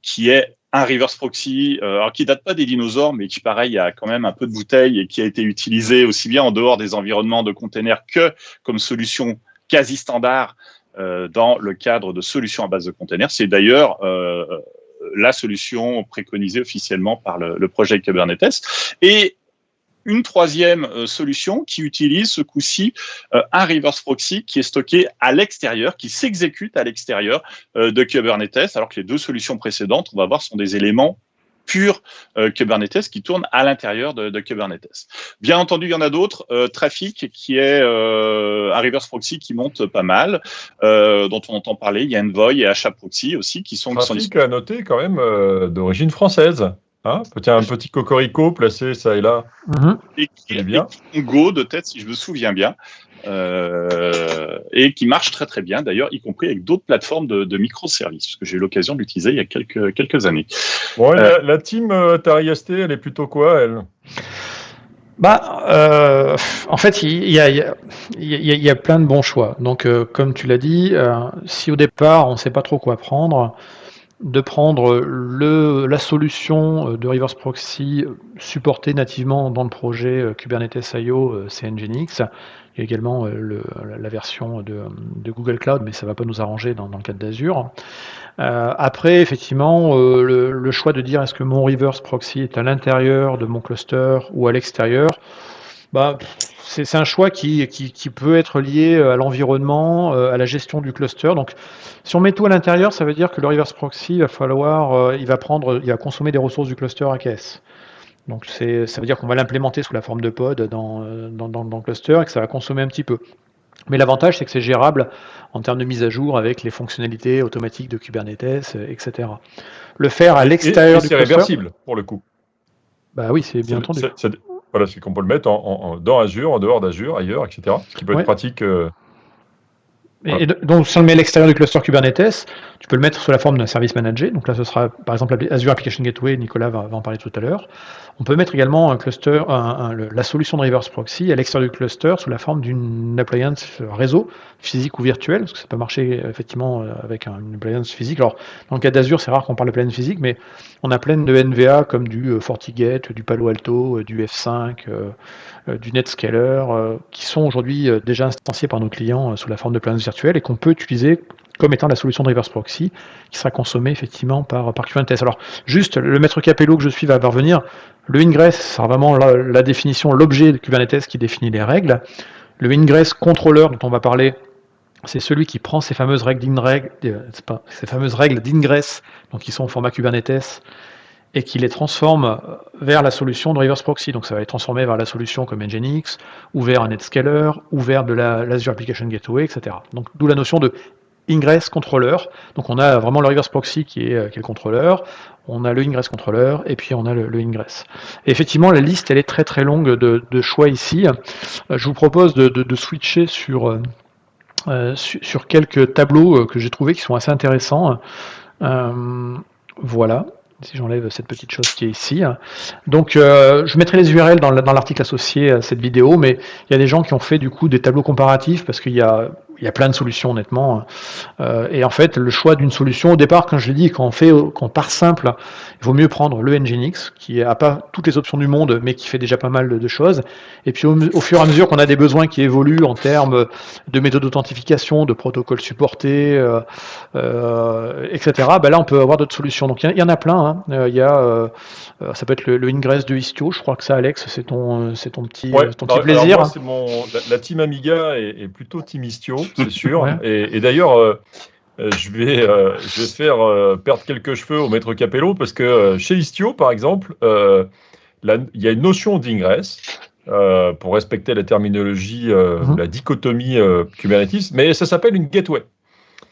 qui est un reverse proxy, alors qui date pas des dinosaures, mais qui, pareil, a quand même un peu de bouteille et qui a été utilisé aussi bien en dehors des environnements de containers que comme solution quasi standard dans le cadre de solutions à base de containers. C'est d'ailleurs la solution préconisée officiellement par le projet Kubernetes. Et une 3e solution qui utilise ce coup-ci un reverse proxy qui est stocké à l'extérieur, qui s'exécute à l'extérieur de Kubernetes, alors que les 2 solutions précédentes, on va voir, sont des éléments pur Kubernetes qui tourne à l'intérieur de Kubernetes. Bien entendu, il y en a d'autres. Traffic, qui est un reverse proxy qui monte pas mal, dont on entend parler. Il y a Envoy et HAProxy aussi qui sont Traffic à noter quand même d'origine française. Hein, un petit cocorico placé ça et là. Et qui est bien. Go de tête, si je me souviens bien. Et qui marche très très bien d'ailleurs, y compris avec d'autres plateformes de microservices, que j'ai eu l'occasion d'utiliser il y a quelques années. Ouais, la team Atari ST, elle est plutôt quoi, elle? En fait, il y a plein de bons choix. Donc, comme tu l'as dit, si au départ on ne sait pas trop quoi prendre, de prendre la solution de reverse proxy supportée nativement dans le projet Kubernetes IO, c'est Nginx. Il y a également la version de Google Cloud, mais ça ne va pas nous arranger dans le cadre d'Azure. Après, effectivement, le choix de dire est-ce que mon reverse proxy est à l'intérieur de mon cluster ou à l'extérieur, c'est un choix qui peut être lié à l'environnement, à la gestion du cluster. Donc, si on met tout à l'intérieur, ça veut dire que le reverse proxy, il va consommer des ressources du cluster AKS. Donc, ça veut dire qu'on va l'implémenter sous la forme de pod dans le cluster et que ça va consommer un petit peu. Mais l'avantage, c'est que c'est gérable en termes de mise à jour avec les fonctionnalités automatiques de Kubernetes, etc. Le faire à l'extérieur du cluster... c'est réversible, pour le coup. Bah oui, c'est bien entendu. Voilà, c'est qu'on peut le mettre dans Azure, en dehors d'Azure, ailleurs, etc. Ce qui peut être pratique. Et donc, si on le met à l'extérieur du cluster Kubernetes, tu peux le mettre sous la forme d'un service managé. Donc là, ce sera par exemple Azure Application Gateway, Nicolas va en parler tout à l'heure. On peut mettre également un cluster, la solution de reverse proxy à l'extérieur du cluster sous la forme d'une appliance réseau, physique ou virtuelle, parce que ça peut marcher effectivement avec une appliance physique. Alors, dans le cas d'Azure, c'est rare qu'on parle d'appliance physique, mais on a plein de NVA comme du FortiGate, du Palo Alto, du F5, du NetScaler, qui sont aujourd'hui déjà instanciés par nos clients sous la forme de appliances virtuelles et qu'on peut utiliser comme étant la solution de reverse proxy qui sera consommée effectivement par Kubernetes. Alors, juste, le maître Capello que je suis va revenir. Le ingress sera vraiment la définition, l'objet de Kubernetes qui définit les règles. Le ingress controller dont on va parler, c'est celui qui prend ces fameuses règles d'ingress, donc qui sont au format Kubernetes, et qui les transforme vers la solution de reverse proxy. Donc ça va être transformé vers la solution comme Nginx, ou vers un NetScaler, ou vers de l'Azure Application Gateway, etc. Donc d'où la notion de ingress controller. Donc on a vraiment le reverse proxy qui est le contrôleur, on a le ingress controller, et puis on a le ingress. Et effectivement, la liste, elle est très très longue de choix ici. Je vous propose de switcher sur quelques tableaux que j'ai trouvés qui sont assez intéressants. Voilà. Si j'enlève cette petite chose qui est ici. Donc, je mettrai les URL dans l'article associé à cette vidéo, mais il y a des gens qui ont fait du coup des tableaux comparatifs parce qu'il y a plein de solutions honnêtement. Et en fait, le choix d'une solution, au départ, quand je l'ai dit, quand on part simple, il vaut mieux prendre le Nginx, qui n'a pas toutes les options du monde, mais qui fait déjà pas mal de choses. Et puis au fur et à mesure qu'on a des besoins qui évoluent en termes de méthodes d'authentification, de protocoles supportés, etc., là on peut avoir d'autres solutions. Donc il y en a plein. Hein. Ça peut être le ingress de Istio. Je crois que ça, Alex, c'est ton petit plaisir. Alors moi, la team Amiga est plutôt team Istio, c'est sûr. Ouais. Et d'ailleurs, je vais faire perdre quelques cheveux au maître Capello parce que chez Istio, par exemple, il y a une notion d'ingress pour respecter la terminologie, la dichotomie Kubernetes, mais ça s'appelle une gateway.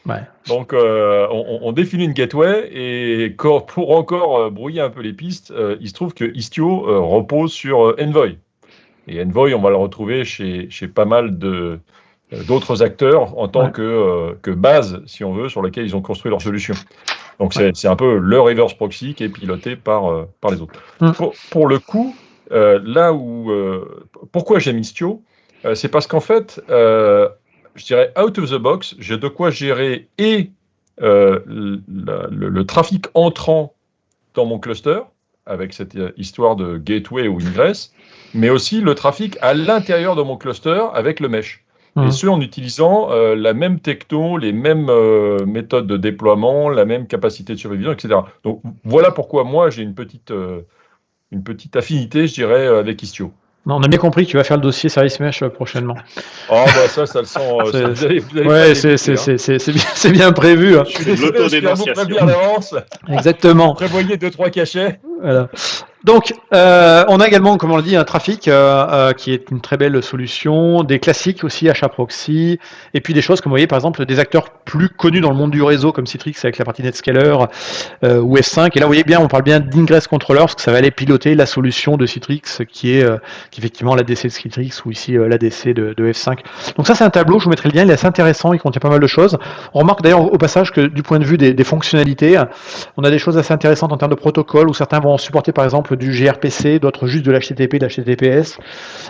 Ouais. Donc, on définit une gateway et pour encore brouiller un peu les pistes, il se trouve que Istio repose sur Envoy. Et Envoy, on va le retrouver chez pas mal d'autres acteurs en tant que base, si on veut, sur laquelle ils ont construit leur solution. Donc, c'est un peu le reverse proxy qui est piloté par les autres. Pour le coup, pourquoi j'aime Istio, c'est parce qu'en fait, je dirais out of the box, j'ai de quoi gérer le trafic entrant dans mon cluster, avec cette histoire de gateway ou ingress, mais aussi le trafic à l'intérieur de mon cluster avec le mesh. Et ce, en utilisant la même techno, les mêmes méthodes de déploiement, la même capacité de survivion, etc. Donc voilà pourquoi moi j'ai une petite affinité, je dirais, avec Istio. Non, on a bien compris que tu vas faire le dossier Service Mesh prochainement. Oh, ça le sent. C'est bien prévu. Hein. Je suis désolé, je vais vous prévenir d'avance. Exactement. Prévoyez 2-3 cachets. Voilà. Donc, on a également, comme on l'a dit, un trafic qui est une très belle solution, des classiques aussi, HAProxy, et puis des choses comme vous voyez, par exemple, des acteurs plus connus dans le monde du réseau, comme Citrix avec la partie Netscaler ou F5. Et là, vous voyez bien, on parle bien d'Ingress Controller, parce que ça va aller piloter la solution de Citrix, qui est effectivement l'ADC de Citrix, ou ici l'ADC de F5. Donc ça, c'est un tableau, je vous mettrai le lien, il est assez intéressant, il contient pas mal de choses. On remarque d'ailleurs au passage que du point de vue des fonctionnalités, on a des choses assez intéressantes en termes de protocole, où certains vont supporter par exemple du gRPC, d'autres juste de l'HTTP, de l'HTTPS.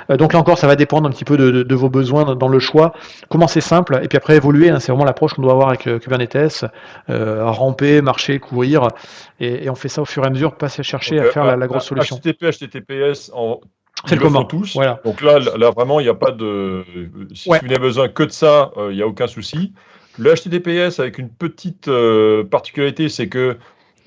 Donc là encore, ça va dépendre un petit peu de vos besoins dans le choix. Commencer simple, et puis après évoluer, hein, c'est vraiment l'approche qu'on doit avoir avec Kubernetes, ramper, marcher, courir, et on fait ça au fur et à mesure, pas se chercher Donc, à faire la grosse solution. HTTP, HTTPS, C'est ils le le font commun. tous. Voilà. Donc là, vraiment, il n'y a pas de. Si Ouais. vous n'avez besoin que de ça, il n'y a aucun souci. Le HTTPS, avec une petite particularité, c'est que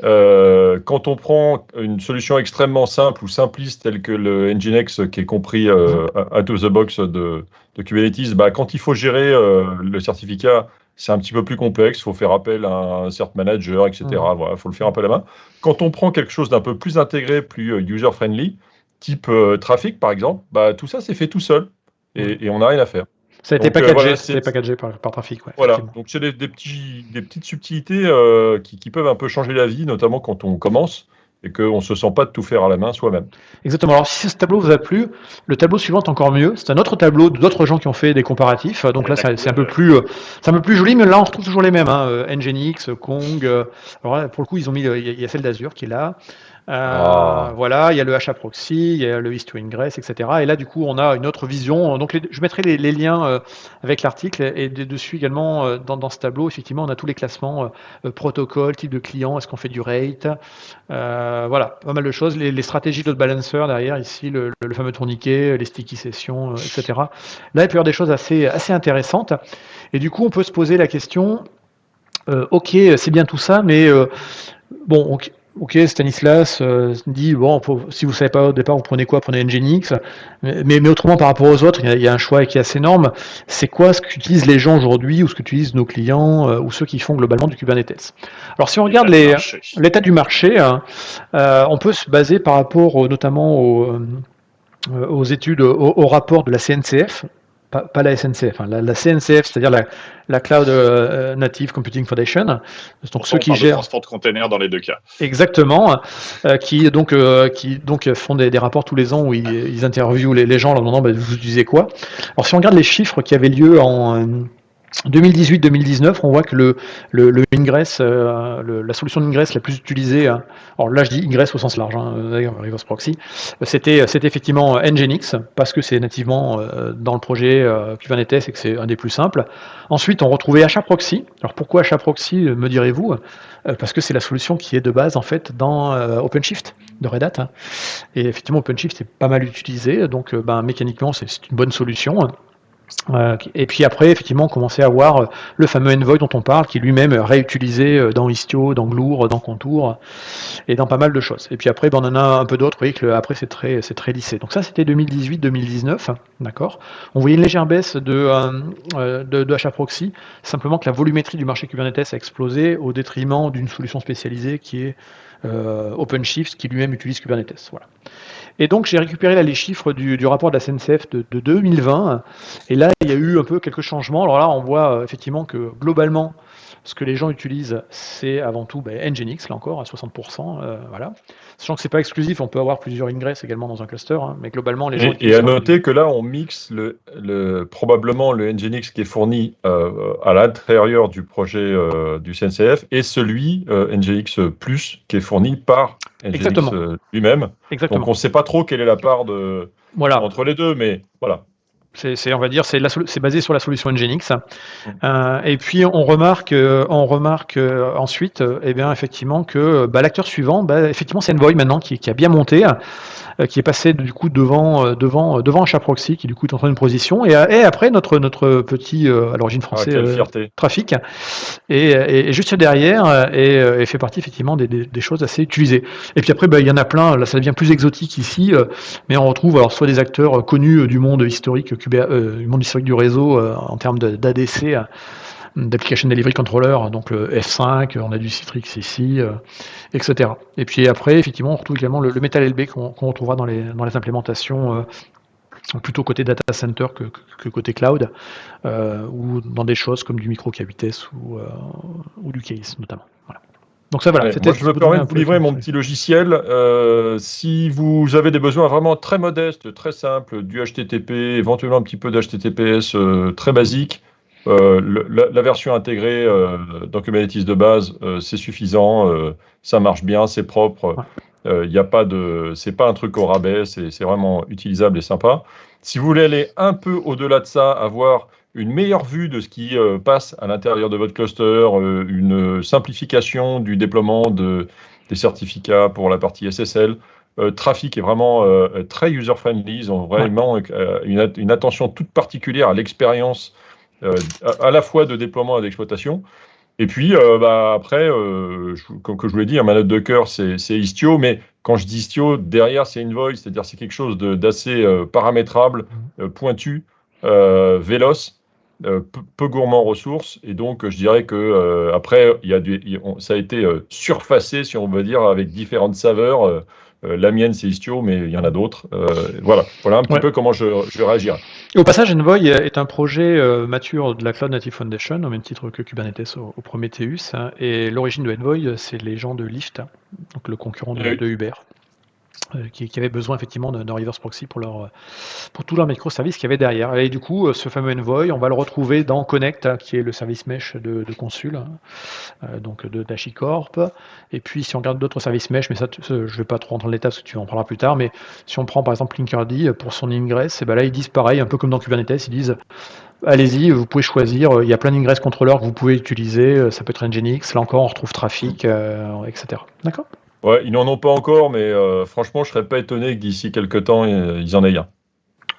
quand on prend une solution extrêmement simple ou simpliste telle que le Nginx qui est compris out of the box de Kubernetes, bah, quand il faut gérer le certificat, c'est un petit peu plus complexe. Il faut faire appel à un cert manager, etc. Voilà, il faut le faire un peu à la main. Quand on prend quelque chose d'un peu plus intégré, plus user-friendly, type trafic par exemple, bah, tout ça c'est fait tout seul et on n'a rien à faire. Ça a été Donc, packagé, voilà, c'était packagé par trafic. Ouais, voilà, effectivement. donc c'est des petites subtilités qui peuvent un peu changer la vie, notamment quand on commence et qu'on ne se sent pas de tout faire à la main soi-même. Exactement. Alors, si ce tableau vous a plu, le tableau suivant est encore mieux. C'est un autre tableau d'autres gens qui ont fait des comparatifs. Donc là, c'est un peu plus joli, mais là, on retrouve toujours les mêmes. Nginx, Kong. Alors là, pour le coup, ils ont mis, il y a celle d'Azure qui est là. Voilà, il y a le HAProxy, il y a le History Ingress, etc. Et là, du coup, on a une autre vision. Donc, je mettrai les liens avec l'article et dessus également dans ce tableau. Effectivement, on a tous les classements protocole, type de client, est-ce qu'on fait du rate, voilà, pas mal de choses. Les stratégies de load balancer derrière, ici, le fameux tourniquet, les sticky sessions, etc. Là, il peut y avoir des choses assez intéressantes. Et du coup, on peut se poser la question, ok, c'est bien tout ça, mais bon, ok, Stanislas dit, bon, si vous ne savez pas au départ, vous prenez quoi? Prenez Nginx. Mais autrement, par rapport aux autres, il y a un choix qui est assez énorme. C'est quoi ce qu'utilisent les gens aujourd'hui ou ce qu'utilisent nos clients ou ceux qui font globalement du Kubernetes? Alors, si on regarde l'état du marché, on peut se baser par rapport notamment aux études, au rapport de la CNCF, pas la SNCF, hein, la CNCF, c'est-à-dire la Cloud Native Computing Foundation, donc ceux qui gèrent transport de containers dans les deux cas. Exactement, qui donc font des rapports tous les ans où ils interviewent les gens en leur demandant vous utilisez quoi. Alors si on regarde les chiffres qui avaient lieu en 2018-2019, on voit que le Ingress, la solution d'Ingress la plus utilisée, alors là je dis Ingress au sens large, d'ailleurs Reverse Proxy, c'était effectivement Nginx, parce que c'est nativement dans le projet Kubernetes et que c'est un des plus simples. Ensuite on retrouvait HAProxy. Alors pourquoi HAProxy, me direz-vous? Parce que c'est la solution qui est de base en fait dans OpenShift de Red Hat. Et effectivement OpenShift est pas mal utilisé, donc mécaniquement c'est une bonne solution. Et puis après, effectivement, on commençait à voir le fameux Envoy dont on parle, qui lui-même est réutilisé dans Istio, dans Glue, dans Contour, et dans pas mal de choses. Et puis après, on en a un peu d'autres, vous voyez que après c'est très lissé. Donc ça, c'était 2018-2019, d'accord. On voyait une légère baisse de HAProxy, simplement que la volumétrie du marché Kubernetes a explosé au détriment d'une solution spécialisée qui est OpenShift, qui lui-même utilise Kubernetes. Voilà. Et donc j'ai récupéré là les chiffres du rapport de la CNCF de 2020, et là il y a eu un peu quelques changements. Alors là on voit effectivement que globalement ce que les gens utilisent c'est avant tout Nginx, là encore à 60%, voilà. Sachant que c'est pas exclusif, on peut avoir plusieurs ingress également dans un cluster, mais globalement les gens et à noter que là on mixe probablement le Nginx qui est fourni à l'intérieur du projet du CNCF et celui Nginx Plus qui est fourni par Nginx lui-même. Exactement. Donc on ne sait pas trop quelle est la part entre les deux, mais voilà. On va dire, c'est basé sur la solution Nginx. Et puis on remarque ensuite, effectivement que l'acteur suivant, effectivement, c'est Envoy maintenant qui a bien monté, qui est passé du coup devant HAProxy, qui du coup est en train d'une position. Et après notre petit à l'origine français trafic et juste derrière et fait partie effectivement des choses assez utilisées. Et puis après, il y en a plein. Là, ça devient plus exotique ici, mais on retrouve alors soit des acteurs connus du monde historique du monde historique du réseau en termes d'ADC, d'application delivery controller, donc le F5, on a du Citrix ici, etc. Et puis après, effectivement, on retrouve également le Metal LB qu'on retrouvera dans les implémentations plutôt côté data center que côté cloud, ou dans des choses comme du micro K8S ou du case notamment. Voilà. Donc ça, voilà. Ouais, moi, je me permets de vous livrer mon petit logiciel. Si vous avez des besoins vraiment très modestes, très simples, du HTTP, éventuellement un petit peu d'HTTPS très basique, la version intégrée dans Kubernetes de base, c'est suffisant, ça marche bien, c'est propre. Y a pas c'est pas un truc au rabais, c'est vraiment utilisable et sympa. Si vous voulez aller un peu au-delà de ça, avoir une meilleure vue de ce qui passe à l'intérieur de votre cluster, une simplification du déploiement des certificats pour la partie SSL. Trafic est vraiment très user-friendly, ils ont vraiment une attention toute particulière à l'expérience à la fois de déploiement et d'exploitation. Et puis, après, comme je vous l'ai dit, un manette de cœur, c'est Istio, mais quand je dis Istio, derrière, c'est Envoy, c'est-à-dire c'est quelque chose d'assez paramétrable, pointu, véloce, peu gourmand en ressources, et donc je dirais que après, ça a été surfacé, si on veut dire, avec différentes saveurs. La mienne, c'est Istio, mais il y en a d'autres. Voilà un petit peu comment je réagirais. Et au passage, Envoy est un projet mature de la Cloud Native Foundation, au même titre que Kubernetes au Prometheus. Hein, et l'origine de Envoy, c'est les gens de Lyft, hein, donc le concurrent de Uber, qui avait besoin effectivement d'un reverse proxy pour tous leurs microservices qu'il y avait derrière. Et du coup, ce fameux Envoy, on va le retrouver dans Connect, hein, qui est le service mesh de Consul, hein, donc de HashiCorp. Et puis, si on regarde d'autres services mesh, mais ça, je ne vais pas trop rentrer dans les détails parce que tu en parleras plus tard, mais si on prend par exemple Linkerd pour son ingress, et ben là, ils disent pareil, un peu comme dans Kubernetes, ils disent allez-y, vous pouvez choisir, il y a plein d'ingress controllers que vous pouvez utiliser, ça peut être Nginx, là encore, on retrouve Trafic, etc. D'accord ? Ouais, ils n'en ont pas encore, mais franchement, je ne serais pas étonné que d'ici quelques temps, ils en aient un.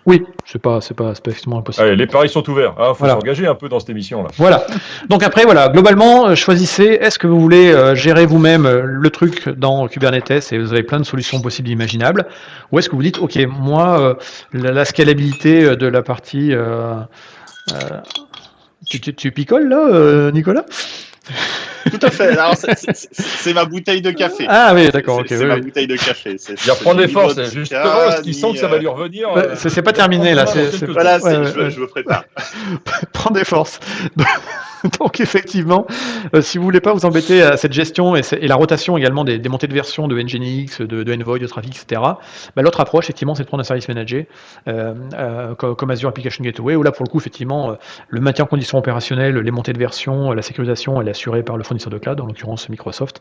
Oui, c'est pas effectivement impossible. Allez, les paris sont ouverts. Il faut s'engager un peu dans cette émission-là. Voilà. Donc après, globalement, choisissez, est-ce que vous voulez gérer vous-même le truc dans Kubernetes et vous avez plein de solutions possibles et imaginables, ou est-ce que vous dites, ok, moi, la scalabilité de la partie... tu picoles là, Nicolas ? Tout à fait. Alors, c'est ma bouteille de café. Ah oui, d'accord. C'est ma bouteille de café. Il reprend des forces. Justement, parce qu'il sent que ça va lui revenir. C'est pas terminé là. Voilà, je me prépare. Prends des forces. Donc effectivement, si vous voulez pas vous embêter à cette gestion et la rotation également des montées de version de Nginx, de Envoy, de Trafic, etc. L'autre approche, effectivement, c'est de prendre un service manager comme Azure Application Gateway, où là, pour le coup, effectivement, le maintien en conditions opérationnelles, les montées de version, la sécurisation, elle est assurée par le fournisseur de cloud, en l'occurrence Microsoft.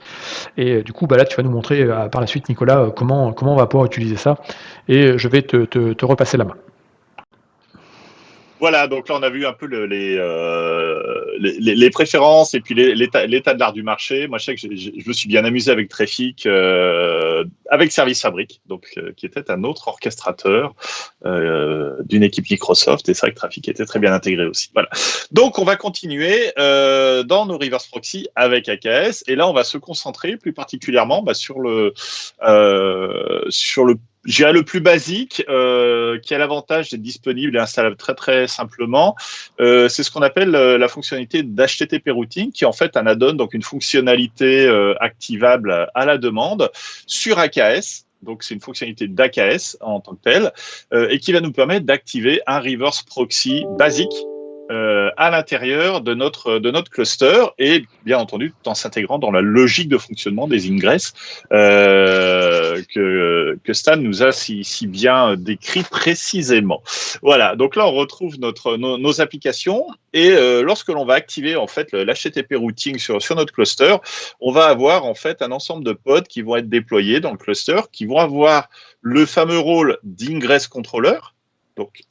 Et du coup, là, tu vas nous montrer par la suite, Nicolas, comment on va pouvoir utiliser ça. Et je vais te repasser la main. Voilà, donc là on a vu un peu les préférences et puis l'état de l'art du marché. Moi je sais que je me suis bien amusé avec Trafic, avec Service Fabric, donc qui était un autre orchestrateur d'une équipe Microsoft. Et c'est vrai que Trafic était très bien intégré aussi. Voilà. Donc on va continuer dans nos reverse proxy avec AKS. Et là on va se concentrer plus particulièrement sur le j'ai le plus basique, qui a l'avantage d'être disponible et installable très très simplement. C'est ce qu'on appelle la fonctionnalité d'HTTP routing, qui est en fait un add-on, donc une fonctionnalité activable à la demande sur AKS. Donc c'est une fonctionnalité d'AKS en tant que telle, et qui va nous permettre d'activer un reverse proxy basique à l'intérieur de notre cluster et bien entendu tout en s'intégrant dans la logique de fonctionnement des ingress que Stan nous a si bien décrit précisément. Voilà, donc là on retrouve nos applications et lorsque l'on va activer en fait l'HTTP routing sur notre cluster, on va avoir en fait un ensemble de pods qui vont être déployés dans le cluster, qui vont avoir le fameux rôle d'ingress controller. Donc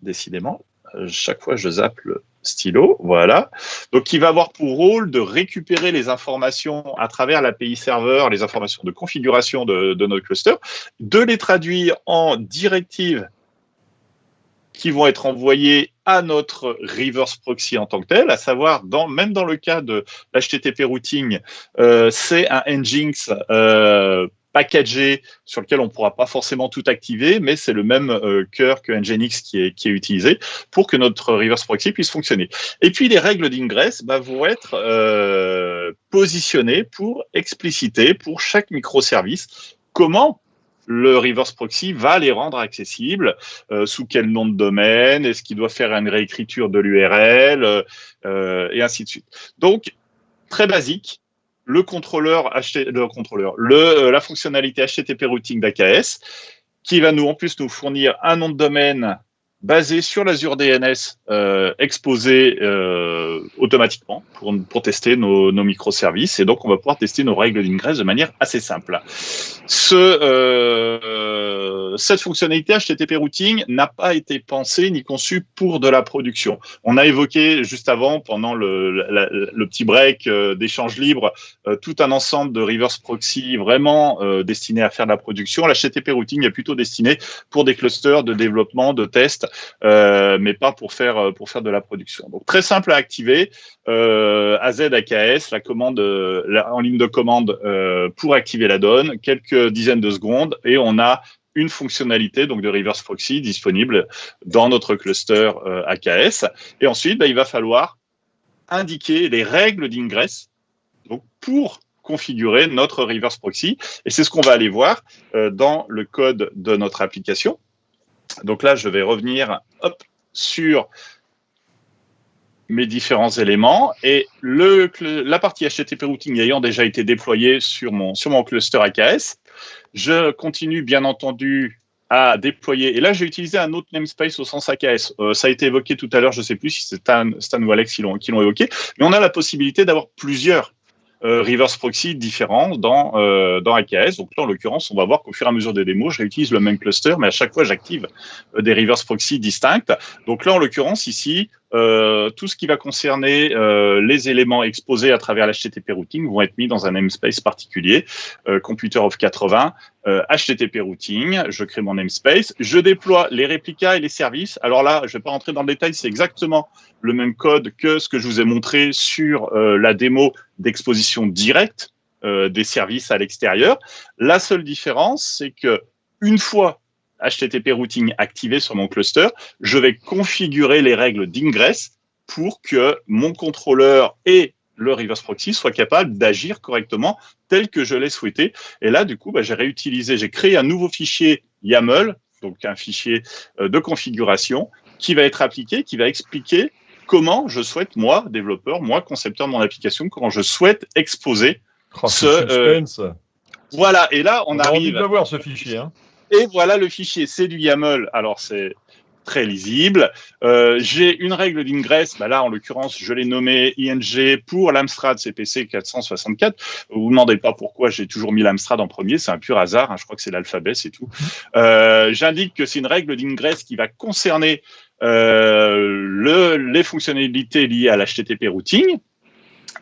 décidément, chaque fois je zappe le stylo, voilà. Donc, qui va avoir pour rôle de récupérer les informations à travers l'API serveur, les informations de configuration de notre cluster, de les traduire en directives qui vont être envoyées à notre reverse proxy en tant que tel, à savoir, même dans le cas de l'HTTP routing, c'est un Nginx packagé sur lequel on ne pourra pas forcément tout activer, mais c'est le même cœur que Nginx qui est utilisé pour que notre reverse proxy puisse fonctionner. Et puis les règles d'ingress vont être positionnées pour expliciter pour chaque microservice comment le reverse proxy va les rendre accessibles, sous quel nom de domaine, est-ce qu'il doit faire une réécriture de l'URL, et ainsi de suite. Donc, très basique, la fonctionnalité HTTP routing d'AKS, qui va en plus nous fournir un nom de domaine basé sur l'Azure DNS exposé automatiquement pour tester nos microservices. Et donc, on va pouvoir tester nos règles d'ingress de manière assez simple. Cette fonctionnalité HTTP routing n'a pas été pensée ni conçue pour de la production. On a évoqué juste avant, pendant le petit break d'échange libre, tout un ensemble de reverse proxy vraiment destinés à faire de la production. L'HTTP routing est plutôt destiné pour des clusters de développement, de tests, mais pas pour faire de la production. Donc très simple à activer. AZ AKS, la commande en ligne de commande pour activer la donne, quelques dizaines de secondes, et on a une fonctionnalité donc de reverse proxy disponible dans notre cluster AKS. Et ensuite, il va falloir indiquer les règles d'ingress donc pour configurer notre reverse proxy. Et c'est ce qu'on va aller voir dans le code de notre application. Donc là, je vais revenir sur mes différents éléments et la partie HTTP routing ayant déjà été déployée sur mon cluster AKS, je continue bien entendu à déployer. Et là, j'ai utilisé un autre namespace au sens AKS. Ça a été évoqué tout à l'heure, je ne sais plus si c'est Stan ou Alex qui l'ont évoqué, mais on a la possibilité d'avoir plusieurs reverse proxy différents dans AKS. Donc là, en l'occurrence, on va voir qu'au fur et à mesure des démos, je réutilise le même cluster, mais à chaque fois, j'active des reverse proxy distincts. Donc là, en l'occurrence, ici, tout ce qui va concerner les éléments exposés à travers l'HTTP routing vont être mis dans un namespace particulier, Computer of 80, HTTP routing, je crée mon namespace, je déploie les réplicas et les services. Alors là, je ne vais pas rentrer dans le détail, c'est exactement le même code que ce que je vous ai montré sur la démo d'exposition directe des services à l'extérieur. La seule différence, c'est que une fois HTTP routing activé sur mon cluster, je vais configurer les règles d'ingress pour que mon contrôleur et le reverse proxy soient capables d'agir correctement tel que je l'ai souhaité. Et là, du coup, j'ai créé un nouveau fichier YAML, donc un fichier de configuration qui va être appliqué, qui va expliquer comment je souhaite, moi, développeur, moi, concepteur de mon application, comment je souhaite exposer suspense. Voilà, et là, on a arrive... envie de voir ce fichier, hein. Et voilà le fichier, c'est du YAML, alors c'est très lisible. J'ai une règle d'ingress, là en l'occurrence je l'ai nommée ING pour l'Amstrad CPC 464. Vous ne vous demandez pas pourquoi j'ai toujours mis l'Amstrad en premier, c'est un pur hasard, hein, je crois que c'est l'alphabet, c'est tout. J'indique que c'est une règle d'ingress qui va concerner les fonctionnalités liées à l'HTTP routing.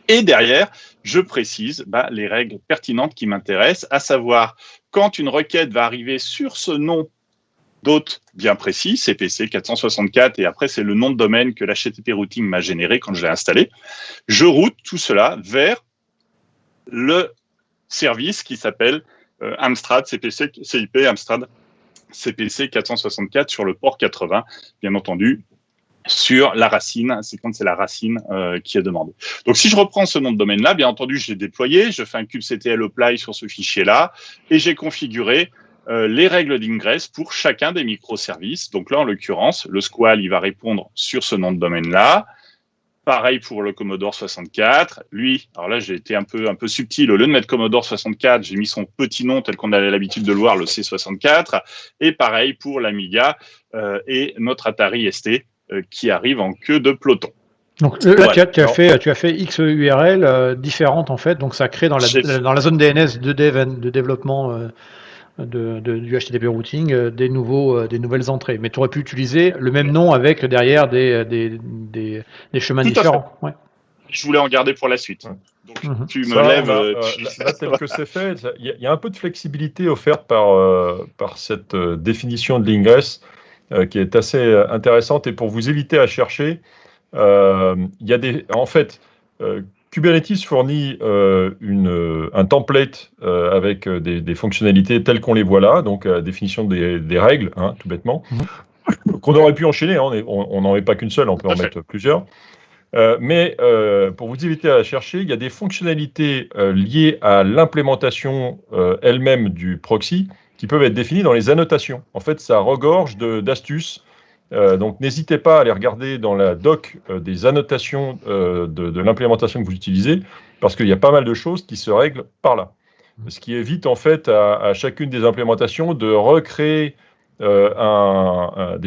Et derrière, je précise les règles pertinentes qui m'intéressent, à savoir quand une requête va arriver sur ce nom d'hôte bien précis, CPC 464, et après c'est le nom de domaine que l'HTTP routing m'a généré quand je l'ai installé, je route tout cela vers le service qui s'appelle Amstrad CPC CIP Amstrad CPC 464 sur le port 80, bien entendu, sur la racine, c'est quand c'est la racine qui est demandée. Donc, si je reprends ce nom de domaine-là, bien entendu, je l'ai déployé, je fais un kubectl apply sur ce fichier-là, et j'ai configuré les règles d'ingress pour chacun des microservices. Donc là, en l'occurrence, le squal, il va répondre sur ce nom de domaine-là. Pareil pour le Commodore 64. Lui, alors là, j'ai été un peu subtil. Au lieu de mettre Commodore 64, j'ai mis son petit nom tel qu'on a l'habitude de le voir, le C64. Et pareil pour l'Amiga et notre Atari ST, qui arrive en queue de peloton. Donc là, tu as fait X URL différentes en fait, donc ça crée dans la zone DNS de développement du HTTP routing des nouvelles entrées. Mais tu aurais pu utiliser le même nom avec derrière des chemins différents. Ouais. Je voulais en garder pour la suite. Donc, tu me lèves. Là, tel que c'est fait, il y a un peu de flexibilité offerte par cette définition de l'ingress qui est assez intéressante. Et pour vous éviter à chercher, il y a Kubernetes fournit un template avec des fonctionnalités telles qu'on les voit là, donc définition des règles, hein, tout bêtement, qu'on aurait pu enchaîner, hein, on n'en met pas qu'une seule, on peut en mettre plusieurs. Mais pour vous éviter à la chercher, il y a des fonctionnalités liées à l'implémentation elle-même du proxy qui peuvent être définies dans les annotations. En fait, ça regorge d'astuces. Donc, n'hésitez pas à aller regarder dans la doc des annotations de l'implémentation que vous utilisez, parce qu'il y a pas mal de choses qui se règlent par là. Ce qui évite en fait à chacune des implémentations de recréer un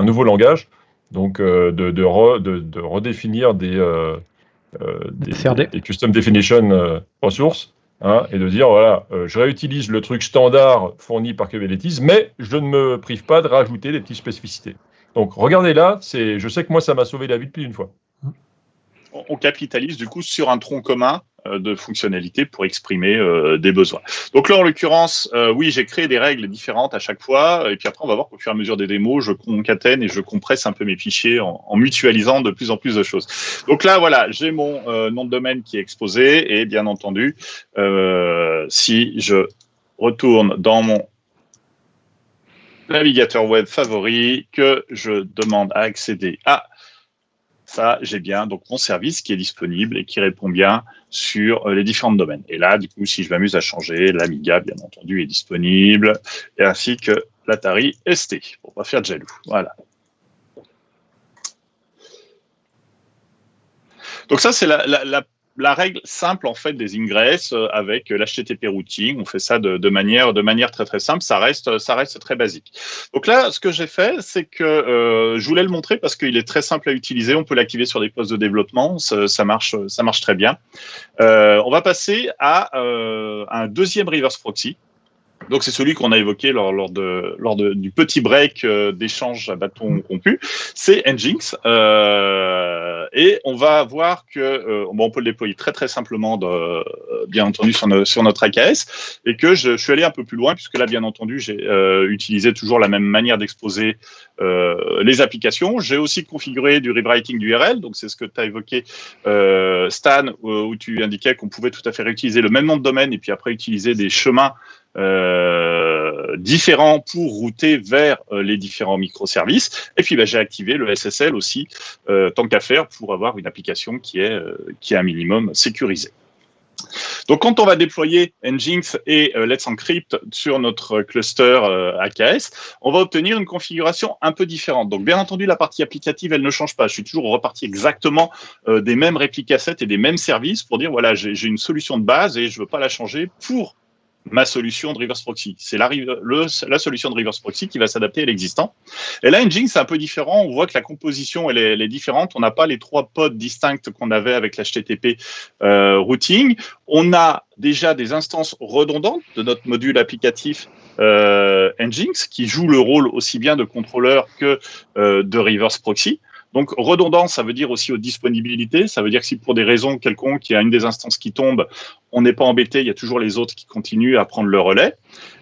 nouveau langage, donc de redéfinir des custom definition ressources. Hein, et de dire, voilà, je réutilise le truc standard fourni par Kubernetes, mais je ne me prive pas de rajouter des petites spécificités. Donc, regardez là, je sais que moi, ça m'a sauvé la vie depuis une fois. On capitalise du coup sur un tronc commun de fonctionnalités pour exprimer des besoins. Donc là, en l'occurrence, oui, j'ai créé des règles différentes à chaque fois, et puis après, on va voir qu'au fur et à mesure des démos, je concatène et je compresse un peu mes fichiers en mutualisant de plus en plus de choses. Donc là, voilà, j'ai mon nom de domaine qui est exposé, et bien entendu, si je retourne dans mon navigateur web favori, que je demande à accéder à ça, j'ai bien donc mon service qui est disponible et qui répond bien sur les différents domaines. Et là, du coup, si je m'amuse à changer, l'Amiga, bien entendu, est disponible, et ainsi que l'Atari ST, pour pas faire de jaloux. Voilà. Donc ça, c'est la règle simple en fait des ingress avec l'HTTP routing. On fait ça de manière très très simple. Ça reste très basique. Donc là, ce que j'ai fait, c'est que je voulais le montrer parce qu'il est très simple à utiliser. On peut l'activer sur des postes de développement. Ça marche très bien. On va passer à un deuxième reverse proxy. Donc, c'est celui qu'on a évoqué lors du petit break d'échange à bâton rompu. C'est Nginx. Et on va voir que on peut le déployer très, très simplement, bien entendu, sur notre AKS. Et que je suis allé un peu plus loin, puisque là, bien entendu, j'ai utilisé toujours la même manière d'exposer les applications. J'ai aussi configuré du rewriting d'URL. Donc, c'est ce que tu as évoqué, Stan, où tu indiquais qu'on pouvait tout à fait réutiliser le même nom de domaine et puis après utiliser des chemins différents pour router vers les différents microservices. Et puis, j'ai activé le SSL aussi, tant qu'à faire, pour avoir une application qui est un minimum sécurisée. Donc, quand on va déployer Nginx et Let's Encrypt sur notre cluster AKS, on va obtenir une configuration un peu différente. Donc, bien entendu, la partie applicative, elle ne change pas. Je suis toujours reparti exactement des mêmes réplicasets et des mêmes services pour dire, voilà, j'ai une solution de base et je ne veux pas la changer pour ma solution de reverse proxy. C'est la solution de reverse proxy qui va s'adapter à l'existant. Et là, Nginx, c'est un peu différent. On voit que la composition, elle est différente. On n'a pas les 3 pods distincts qu'on avait avec l'HTTP routing. On a déjà des instances redondantes de notre module applicatif Nginx qui joue le rôle aussi bien de contrôleur que de reverse proxy. Donc, redondant, ça veut dire aussi aux disponibilités. Ça veut dire que si pour des raisons quelconques, il y a une des instances qui tombe, on n'est pas embêté, il y a toujours les autres qui continuent à prendre le relais.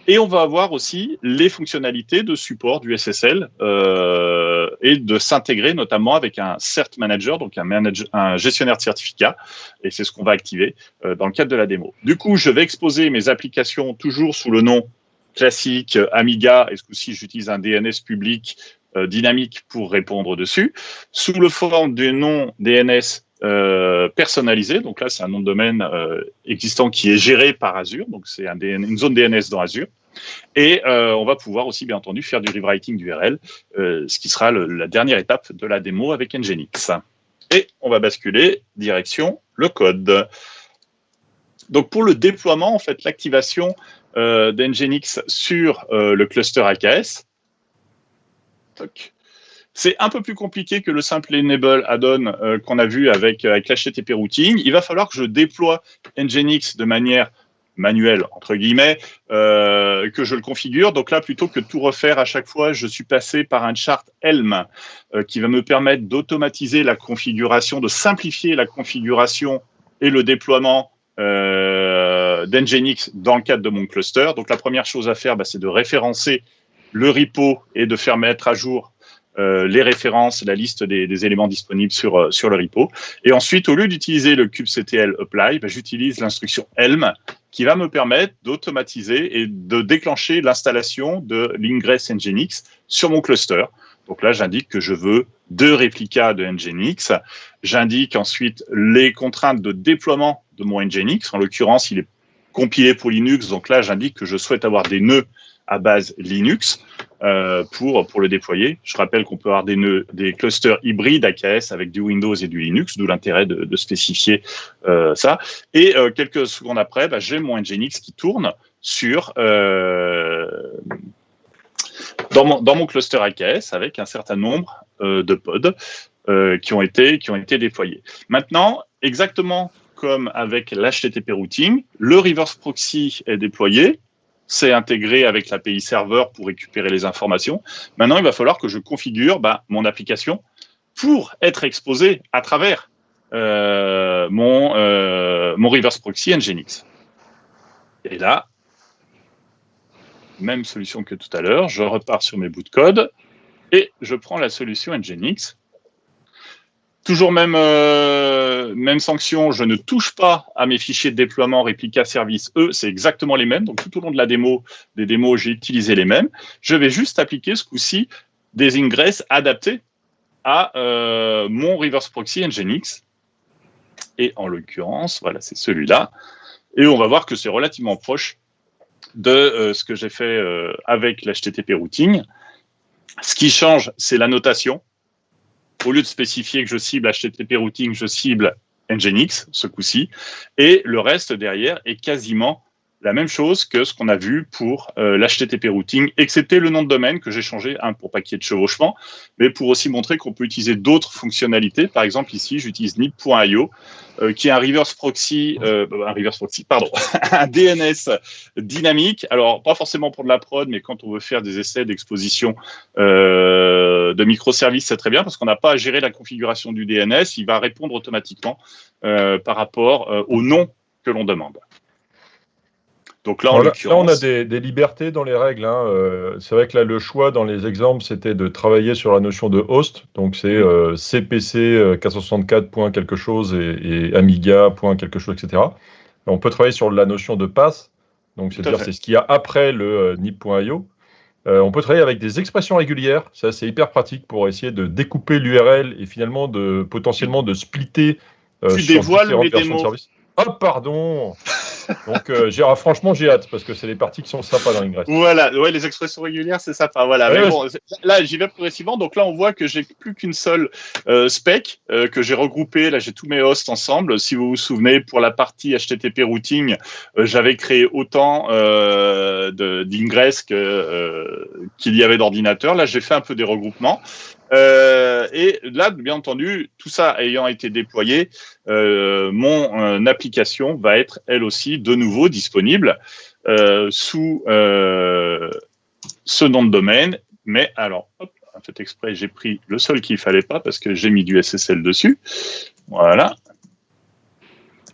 Et on va avoir aussi les fonctionnalités de support du SSL et de s'intégrer notamment avec un Cert Manager, donc un gestionnaire de certificats. Et c'est ce qu'on va activer dans le cadre de la démo. Du coup, je vais exposer mes applications toujours sous le nom classique Amiga. Et ce coup-ci, j'utilise un DNS public dynamique pour répondre dessus, sous le forme du nom DNS personnalisé. Donc là, c'est un nom de domaine existant qui est géré par Azure. Donc c'est une zone DNS dans Azure. Et on va pouvoir aussi, bien entendu, faire du rewriting d'URL, ce qui sera la dernière étape de la démo avec Nginx. Et on va basculer direction le code. Donc pour le déploiement, en fait, l'activation d'Nginx sur le cluster AKS, c'est un peu plus compliqué que le simple enable add-on qu'on a vu avec l'HTTP routing. Il va falloir que je déploie Nginx de manière manuelle, entre guillemets, que je le configure. Donc là, plutôt que de tout refaire à chaque fois, je suis passé par un chart Helm qui va me permettre d'automatiser la configuration, de simplifier la configuration et le déploiement d'Nginx dans le cadre de mon cluster. Donc la première chose à faire, c'est de référencer le repo et de faire mettre à jour les références, la liste des éléments disponibles sur le repo. Et ensuite, au lieu d'utiliser le kubectl apply, j'utilise l'instruction Helm qui va me permettre d'automatiser et de déclencher l'installation de l'Ingress Nginx sur mon cluster. Donc là, j'indique que je veux 2 réplicas de Nginx. J'indique ensuite les contraintes de déploiement de mon Nginx. En l'occurrence, il est compilé pour Linux. Donc là, j'indique que je souhaite avoir des nœuds à base Linux pour le déployer. Je rappelle qu'on peut avoir des clusters hybrides AKS avec du Windows et du Linux, d'où l'intérêt de spécifier ça. Et quelques secondes après, j'ai mon Nginx qui tourne sur dans mon cluster AKS avec un certain nombre de pods qui ont été déployés. Maintenant, exactement comme avec l'HTTP routing, le reverse proxy est déployé. C'est intégré avec l'API serveur pour récupérer les informations. Maintenant, il va falloir que je configure mon application pour être exposé à travers mon reverse proxy Nginx. Et là, même solution que tout à l'heure, je repars sur mes bouts de code et je prends la solution Nginx. Toujours même sanction, je ne touche pas à mes fichiers de déploiement réplica service. Eux, c'est exactement les mêmes. Donc, tout au long de des démos, j'ai utilisé les mêmes. Je vais juste appliquer ce coup-ci des ingress adaptés à mon reverse proxy Nginx. Et en l'occurrence, voilà, c'est celui-là. Et on va voir que c'est relativement proche de ce que j'ai fait avec l'HTTP routing. Ce qui change, c'est la notation. Au lieu de spécifier que je cible HTTP routing, je cible Nginx, ce coup-ci. Et le reste derrière est quasiment la même chose que ce qu'on a vu pour l'HTTP routing, excepté le nom de domaine que j'ai changé pour pas qu'il y ait de chevauchement, mais pour aussi montrer qu'on peut utiliser d'autres fonctionnalités. Par exemple, ici, j'utilise nib.io, qui est un reverse proxy, un DNS dynamique. Alors, pas forcément pour de la prod, mais quand on veut faire des essais d'exposition de microservices, c'est très bien parce qu'on n'a pas à gérer la configuration du DNS. Il va répondre automatiquement par rapport au nom que l'on demande. Donc là, en l'occurrence, là, on a des libertés dans les règles. C'est vrai que là, le choix dans les exemples, c'était de travailler sur la notion de host. Donc, c'est CPC 464. quelque chose et Amiga quelque chose, etc. Et on peut travailler sur la notion de path. Donc, c'est-à-dire c'est ce qu'il y a après le nib.io. On peut travailler avec des expressions régulières. Ça, c'est hyper pratique pour essayer de découper l'URL et finalement potentiellement de splitter tu sur dévoiles mes différentes versions de démos. service. Oh, pardon. Donc, franchement, j'ai hâte parce que c'est les parties qui sont sympas dans l'Ingress. Voilà, ouais, les expressions régulières, c'est sympa. Voilà. Ouais, mais bon, là, j'y vais progressivement. Donc là, on voit que j'ai plus qu'une seule spec que j'ai regroupée. Là, j'ai tous mes hosts ensemble. Si vous vous souvenez, pour la partie HTTP routing, j'avais créé autant d'Ingress qu'il y avait d'ordinateurs. Là, j'ai fait un peu des regroupements. Et là, bien entendu, tout ça ayant été déployé, mon application va être, elle aussi, de nouveau disponible sous ce nom de domaine. Mais alors, hop, fait exprès, j'ai pris le seul qu'il ne fallait pas parce que j'ai mis du SSL dessus. Voilà.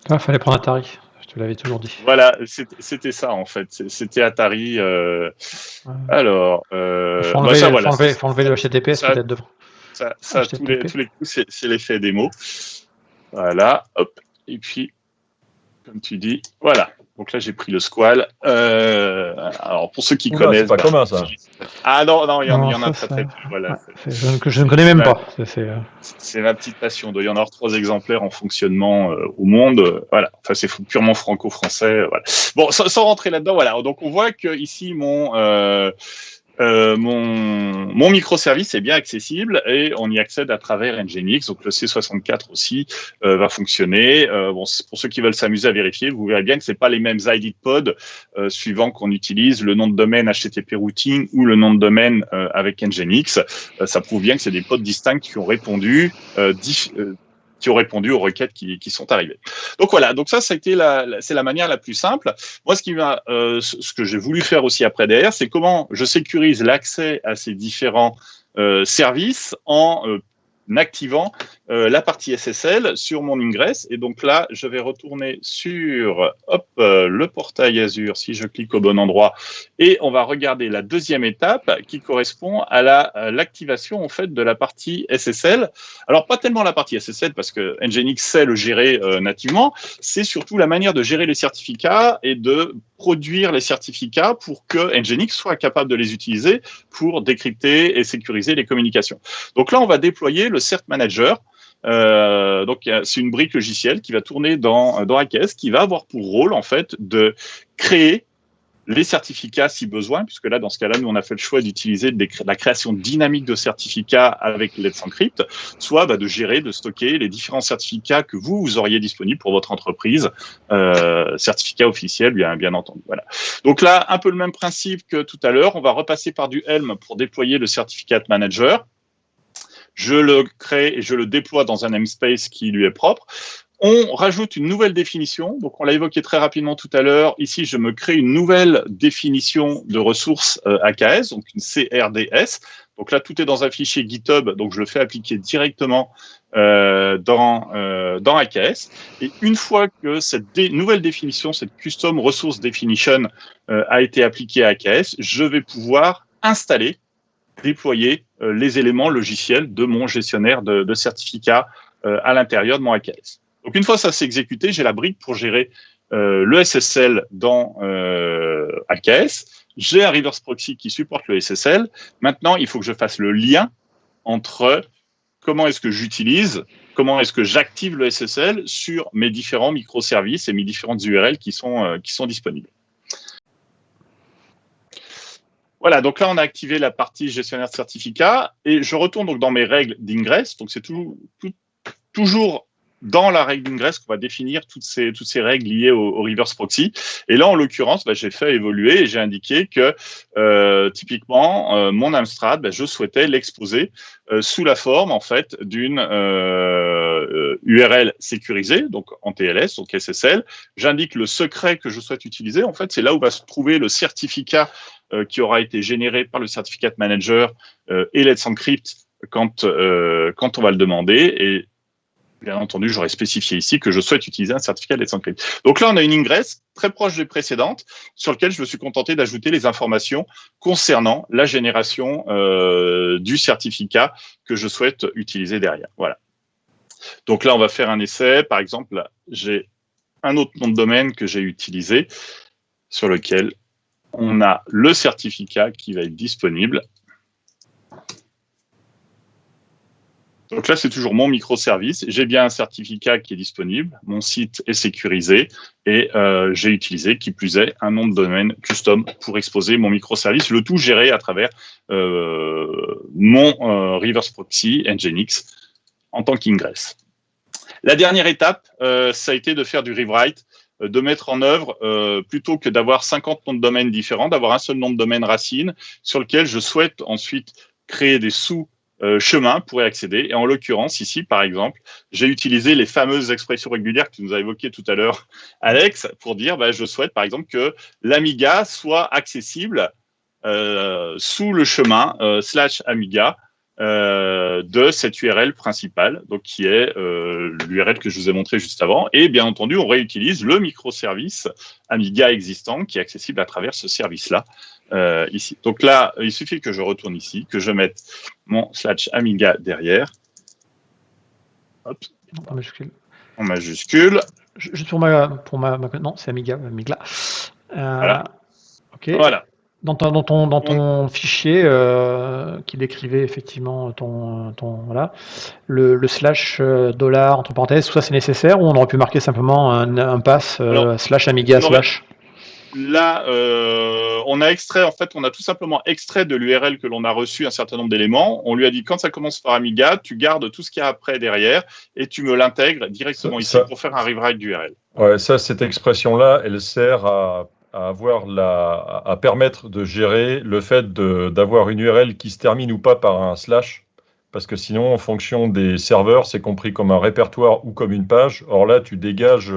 Il fallait prendre Atari. Je te l'avais toujours dit. Voilà, c'était ça en fait. C'était Atari. Alors, faut enlever le HTTPS peut-être devant. Ça tous les coups, c'est l'effet démo. Voilà, hop. Et puis, comme tu dis, voilà. Donc là, j'ai pris le squal. Alors, pour ceux qui connaissent... C'est pas commun, ça. Ah non, il y en a très peu. Voilà. Je ne connais même pas. C'est ma petite passion. Il doit y en avoir 3 exemplaires en fonctionnement au monde. Voilà. Enfin, c'est purement franco-français. Voilà. Bon, sans rentrer là-dedans, voilà. Donc, on voit que ici, mon microservice est bien accessible et on y accède à travers Nginx. Donc le C64 aussi va fonctionner. Pour ceux qui veulent s'amuser à vérifier, vous verrez bien que c'est pas les mêmes ID de pod suivant qu'on utilise le nom de domaine HTTP routing ou le nom de domaine avec Nginx. Ça prouve bien que c'est des pods distincts qui ont répondu aux requêtes qui sont arrivées. Donc voilà, donc ça a été c'est la manière la plus simple. Moi, ce que j'ai voulu faire aussi après derrière, c'est comment je sécurise l'accès à ces différents services en activant la partie SSL sur mon ingress. Et donc là, je vais retourner sur le portail Azure, si je clique au bon endroit, et on va regarder la deuxième étape qui correspond à l'activation en fait de la partie SSL. Alors pas tellement la partie SSL parce que Nginx sait le gérer nativement, c'est surtout la manière de gérer les certificats et de produire les certificats pour que Nginx soit capable de les utiliser pour décrypter et sécuriser les communications. Donc là, on va déployer le Cert Manager. Donc c'est une brique logicielle qui va tourner dans AKS, qui va avoir pour rôle en fait de créer les certificats si besoin, puisque là, dans ce cas-là, nous, on a fait le choix d'utiliser la création dynamique de certificats avec Let's Encrypt, soit de gérer, de stocker les différents certificats que vous auriez disponibles pour votre entreprise, certificats officiels, bien entendu. Voilà. Donc là, un peu le même principe que tout à l'heure, on va repasser par du Helm pour déployer le Certificate Manager. Je le crée et je le déploie dans un namespace qui lui est propre. On rajoute une nouvelle définition. Donc, on l'a évoqué très rapidement tout à l'heure. Ici, je me crée une nouvelle définition de ressources AKS, donc une CRDS. Donc là, tout est dans un fichier GitHub, donc je le fais appliquer directement dans AKS. Et une fois que cette nouvelle définition, cette Custom Resource Definition a été appliquée à AKS, je vais pouvoir installer, déployer les éléments logiciels de mon gestionnaire de certificats à l'intérieur de mon AKS. Donc, une fois ça s'est exécuté, j'ai la brique pour gérer le SSL dans AKS. J'ai un reverse proxy qui supporte le SSL. Maintenant, il faut que je fasse le lien entre comment est-ce que j'utilise, comment est-ce que j'active le SSL sur mes différents microservices et mes différentes URL qui sont disponibles. Voilà, donc là, on a activé la partie gestionnaire de certificats et je retourne donc dans mes règles d'ingress. Donc, c'est toujours dans la règle d'ingress qu'on va définir toutes ces règles liées au reverse proxy. Et là, en l'occurrence, j'ai fait évoluer et j'ai indiqué que typiquement, mon Amstrad, je souhaitais l'exposer sous la forme en fait d'une URL sécurisée, donc en TLS, donc SSL. J'indique le secret que je souhaite utiliser. En fait, c'est là où va se trouver le certificat qui aura été généré par le Certificate Manager et Let's Encrypt quand on va le demander. Et bien entendu, j'aurais spécifié ici que je souhaite utiliser un certificat Let's Encrypt. Donc là, on a une ingress très proche des précédentes sur lequel je me suis contenté d'ajouter les informations concernant la génération du certificat que je souhaite utiliser derrière. Voilà. Donc là, on va faire un essai. Par exemple, j'ai un autre nom de domaine que j'ai utilisé sur lequel on a le certificat qui va être disponible. Donc là, c'est toujours mon microservice. J'ai bien un certificat qui est disponible. Mon site est sécurisé et j'ai utilisé, qui plus est, un nom de domaine custom pour exposer mon microservice. Le tout géré à travers mon reverse proxy Nginx en tant qu'ingress. La dernière étape, ça a été de faire du rewrite, de mettre en œuvre, plutôt que d'avoir 50 noms de domaine différents, d'avoir un seul nom de domaine racine sur lequel je souhaite ensuite créer des sous-chemins pour y accéder. Et en l'occurrence, ici, par exemple, j'ai utilisé les fameuses expressions régulières que tu nous as évoquées tout à l'heure, Alex, pour dire je souhaite, par exemple, que l'Amiga soit accessible sous le chemin /Amiga de cette URL principale, donc qui est l'URL que je vous ai montré juste avant. Et bien entendu, on réutilise le microservice Amiga existant qui est accessible à travers ce service-là ici. Donc là, il suffit que je retourne ici, que je mette mon /Amiga derrière. Hop. En majuscule. En majuscule. Juste pour ma non, c'est Amiga. Voilà. Ok. Voilà. Dans ton fichier qui décrivait effectivement ton voilà, le $, entre parenthèses, tout ça c'est nécessaire, ou on aurait pu marquer simplement un pass /Amiga /. Là, on a extrait, en fait, on a tout simplement extrait de l'URL que l'on a reçu un certain nombre d'éléments. On lui a dit, quand ça commence par Amiga, tu gardes tout ce qu'il y a après derrière et tu me l'intègres directement ici pour faire un rewrite d'URL. Ouais, cette expression-là, elle sert à permettre de gérer le fait d'avoir une URL qui se termine ou pas par un /, parce que sinon, en fonction des serveurs, c'est compris comme un répertoire ou comme une page. Or là, tu dégages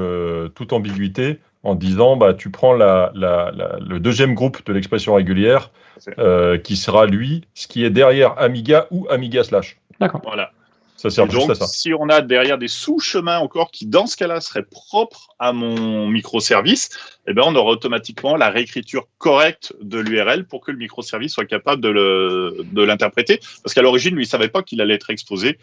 toute ambiguïté en disant, tu prends le deuxième groupe de l'expression régulière, qui sera, lui, ce qui est derrière Amiga ou Amiga /. D'accord. Voilà. Ça sert Et juste donc, à ça. si on a derrière des sous-chemins encore qui, dans ce cas-là, seraient propres à mon microservice, eh ben, on aura automatiquement la réécriture correcte de l'URL pour que le microservice soit capable de l'interpréter. Parce qu'à l'origine, lui, il ne savait pas qu'il allait être exposé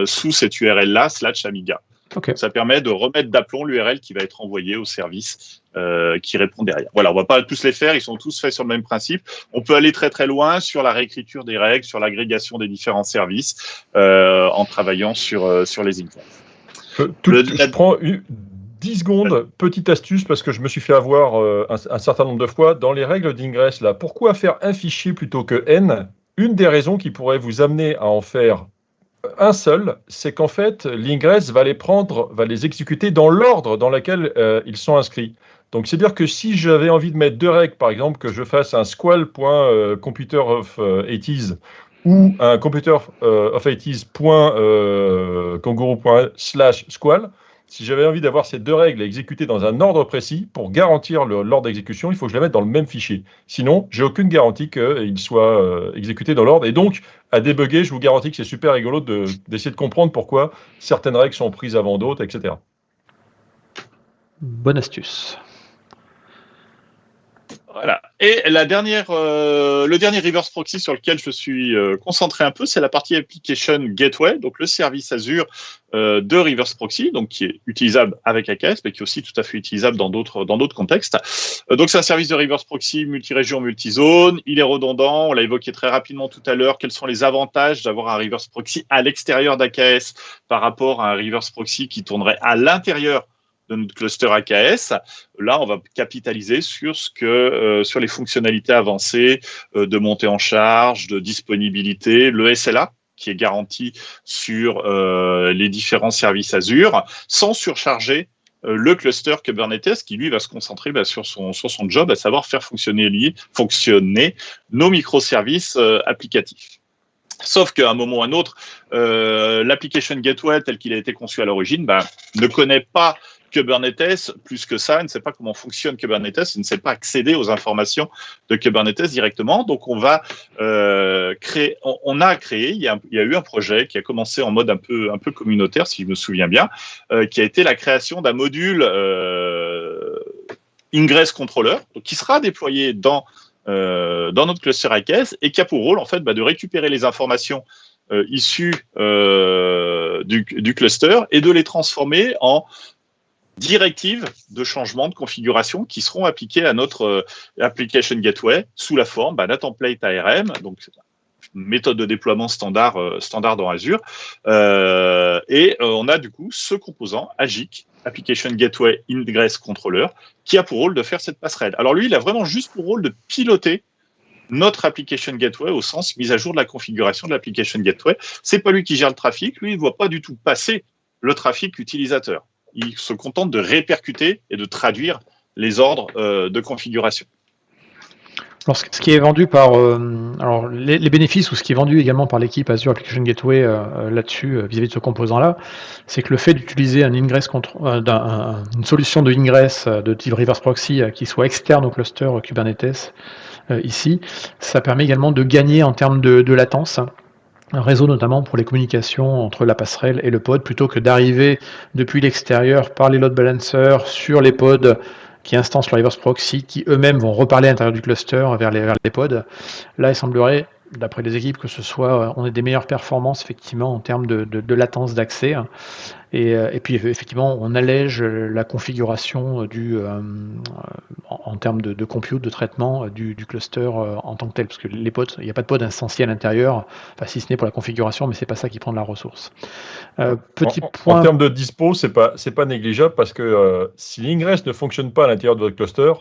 sous cette URL-là, /Amiga. Ok. Ça permet de remettre d'aplomb l'URL qui va être envoyée au service qui répond derrière. Voilà, on ne va pas tous les faire, ils sont tous faits sur le même principe. On peut aller très très loin sur la réécriture des règles, sur l'agrégation des différents services en travaillant sur les ingress. Je prends 10 secondes, petite astuce, parce que je me suis fait avoir un certain nombre de fois. Dans les règles d'ingress, là, pourquoi faire un fichier plutôt que N? Une des raisons qui pourrait vous amener à en faire un seul, c'est qu'en fait, l'ingress va les exécuter dans l'ordre dans lequel ils sont inscrits. Donc, c'est-à-dire que si j'avais envie de mettre deux règles, par exemple, que je fasse un squal.computer-of-80s ou un computer-of-80s.kangaroo./squal, si j'avais envie d'avoir ces deux règles exécutées dans un ordre précis, pour garantir l'ordre d'exécution, il faut que je les mette dans le même fichier. Sinon, j'ai aucune garantie qu'ils soient exécutés dans l'ordre. Et donc, à débugger, je vous garantis que c'est super rigolo d'essayer de comprendre pourquoi certaines règles sont prises avant d'autres, etc. Bonne astuce. Voilà. Et le dernier reverse proxy sur lequel je suis concentré un peu, c'est la partie application gateway, donc le service Azure de reverse proxy, donc qui est utilisable avec AKS, mais qui est aussi tout à fait utilisable dans d'autres contextes. Donc c'est un service de reverse proxy multi-région, multi-zone. Il est redondant. On l'a évoqué très rapidement tout à l'heure. Quels sont les avantages d'avoir un reverse proxy à l'extérieur d'AKS par rapport à un reverse proxy qui tournerait à l'intérieur de notre cluster AKS? Là, on va capitaliser sur sur les fonctionnalités avancées de montée en charge, de disponibilité, le SLA qui est garanti sur les différents services Azure, sans surcharger le cluster Kubernetes qui, lui, va se concentrer sur son job, à savoir faire fonctionner nos microservices applicatifs. Sauf qu'à un moment ou à un autre, l'application gateway tel qu'il a été conçu à l'origine ne connaît pas Kubernetes plus que ça, ne sait pas comment fonctionne Kubernetes, il ne sait pas accéder aux informations de Kubernetes directement. Donc, on va créer, il y a eu un projet qui a commencé en mode un peu communautaire, si je me souviens bien, qui a été la création d'un module Ingress Controller, donc qui sera déployé dans notre cluster AKS et qui a pour rôle en fait de récupérer les informations issues du cluster et de les transformer en directives de changement de configuration qui seront appliquées à notre application gateway sous la forme d'un template ARM, donc une méthode de déploiement standard dans Azure. Et on a du coup ce composant AGIC, Application Gateway Ingress Controller, qui a pour rôle de faire cette passerelle. Alors lui, il a vraiment juste pour rôle de piloter notre application gateway au sens mise à jour de la configuration de l'application gateway. C'est pas lui qui gère le trafic, lui il ne voit pas du tout passer le trafic utilisateur. Il se contente de répercuter et de traduire les ordres de configuration. Alors, ce qui est vendu par les bénéfices ou ce qui est vendu également par l'équipe Azure Application Gateway là-dessus vis-à-vis de ce composant-là, c'est que le fait d'utiliser une solution de ingress de type reverse proxy qui soit externe au cluster Kubernetes ici, ça permet également de gagner en termes de latence. Un réseau notamment pour les communications entre la passerelle et le pod, plutôt que d'arriver depuis l'extérieur par les load balancers sur les pods qui instancent le reverse proxy, qui eux-mêmes vont reparler à l'intérieur du cluster vers les pods. Là, il semblerait, d'après les équipes, que on ait des meilleures performances effectivement en termes de latence d'accès. Et puis effectivement, on allège la configuration en termes de compute, de traitement du cluster en tant que tel, parce que les pods, il n'y a pas de pod instancié à l'intérieur, si ce n'est pour la configuration, mais c'est pas ça qui prend de la ressource. Petit point. En termes de dispo, c'est pas négligeable parce que si l'ingress ne fonctionne pas à l'intérieur de votre cluster,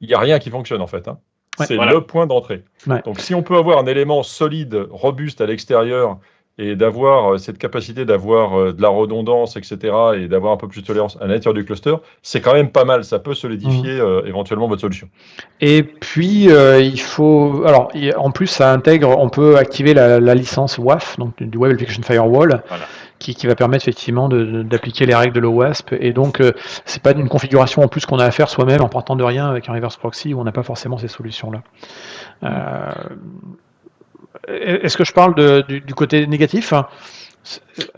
il n'y a rien qui fonctionne en fait. Hein. Ouais, c'est voilà. le point d'entrée. Ouais. Donc si on peut avoir un élément solide, robuste à l'extérieur et d'avoir cette capacité d'avoir de la redondance, etc., et d'avoir un peu plus de tolérance à l'intérieur du cluster, c'est quand même pas mal. Ça peut solidifier éventuellement votre solution. Et puis, il faut... Alors, en plus, ça intègre... On peut activer la licence WAF, donc du Web Application Firewall, voilà, qui va permettre effectivement d'appliquer les règles de l'OWASP. Et donc, c'est pas une configuration en plus qu'on a à faire soi-même en partant de rien avec un reverse proxy où on n'a pas forcément ces solutions-là. Est-ce que je parle du côté négatif ?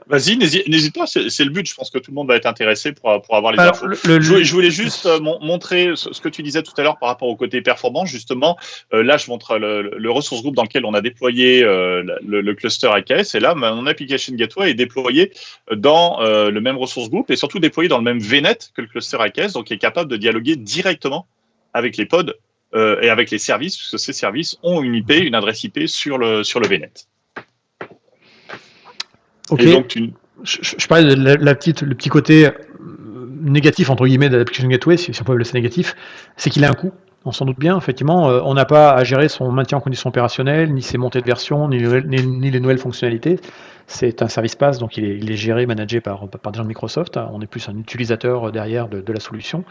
Vas-y, n'hésite pas, c'est le but. Je pense que tout le monde va être intéressé pour avoir les infos. Je voulais juste montrer ce que tu disais tout à l'heure par rapport au côté performance. Justement, là, je montre le resource group dans lequel on a déployé le cluster AKS. Et là, mon application gateway est déployé dans le même resource group et surtout déployé dans le même VNet que le cluster AKS, donc il est capable de dialoguer directement avec les pods et avec les services, puisque ces services ont une IP, une adresse IP sur le VNet. Ok. Et donc, je parlais de le petit côté négatif entre guillemets de l'application gateway, si on peut le laisser négatif, c'est qu'il a un coût. On s'en doute bien, effectivement, on n'a pas à gérer son maintien en condition opérationnelle, ni ses montées de version, ni les nouvelles fonctionnalités. C'est un service PaaS, donc il est géré, managé par des gens de Microsoft. On est plus un utilisateur derrière de la solution.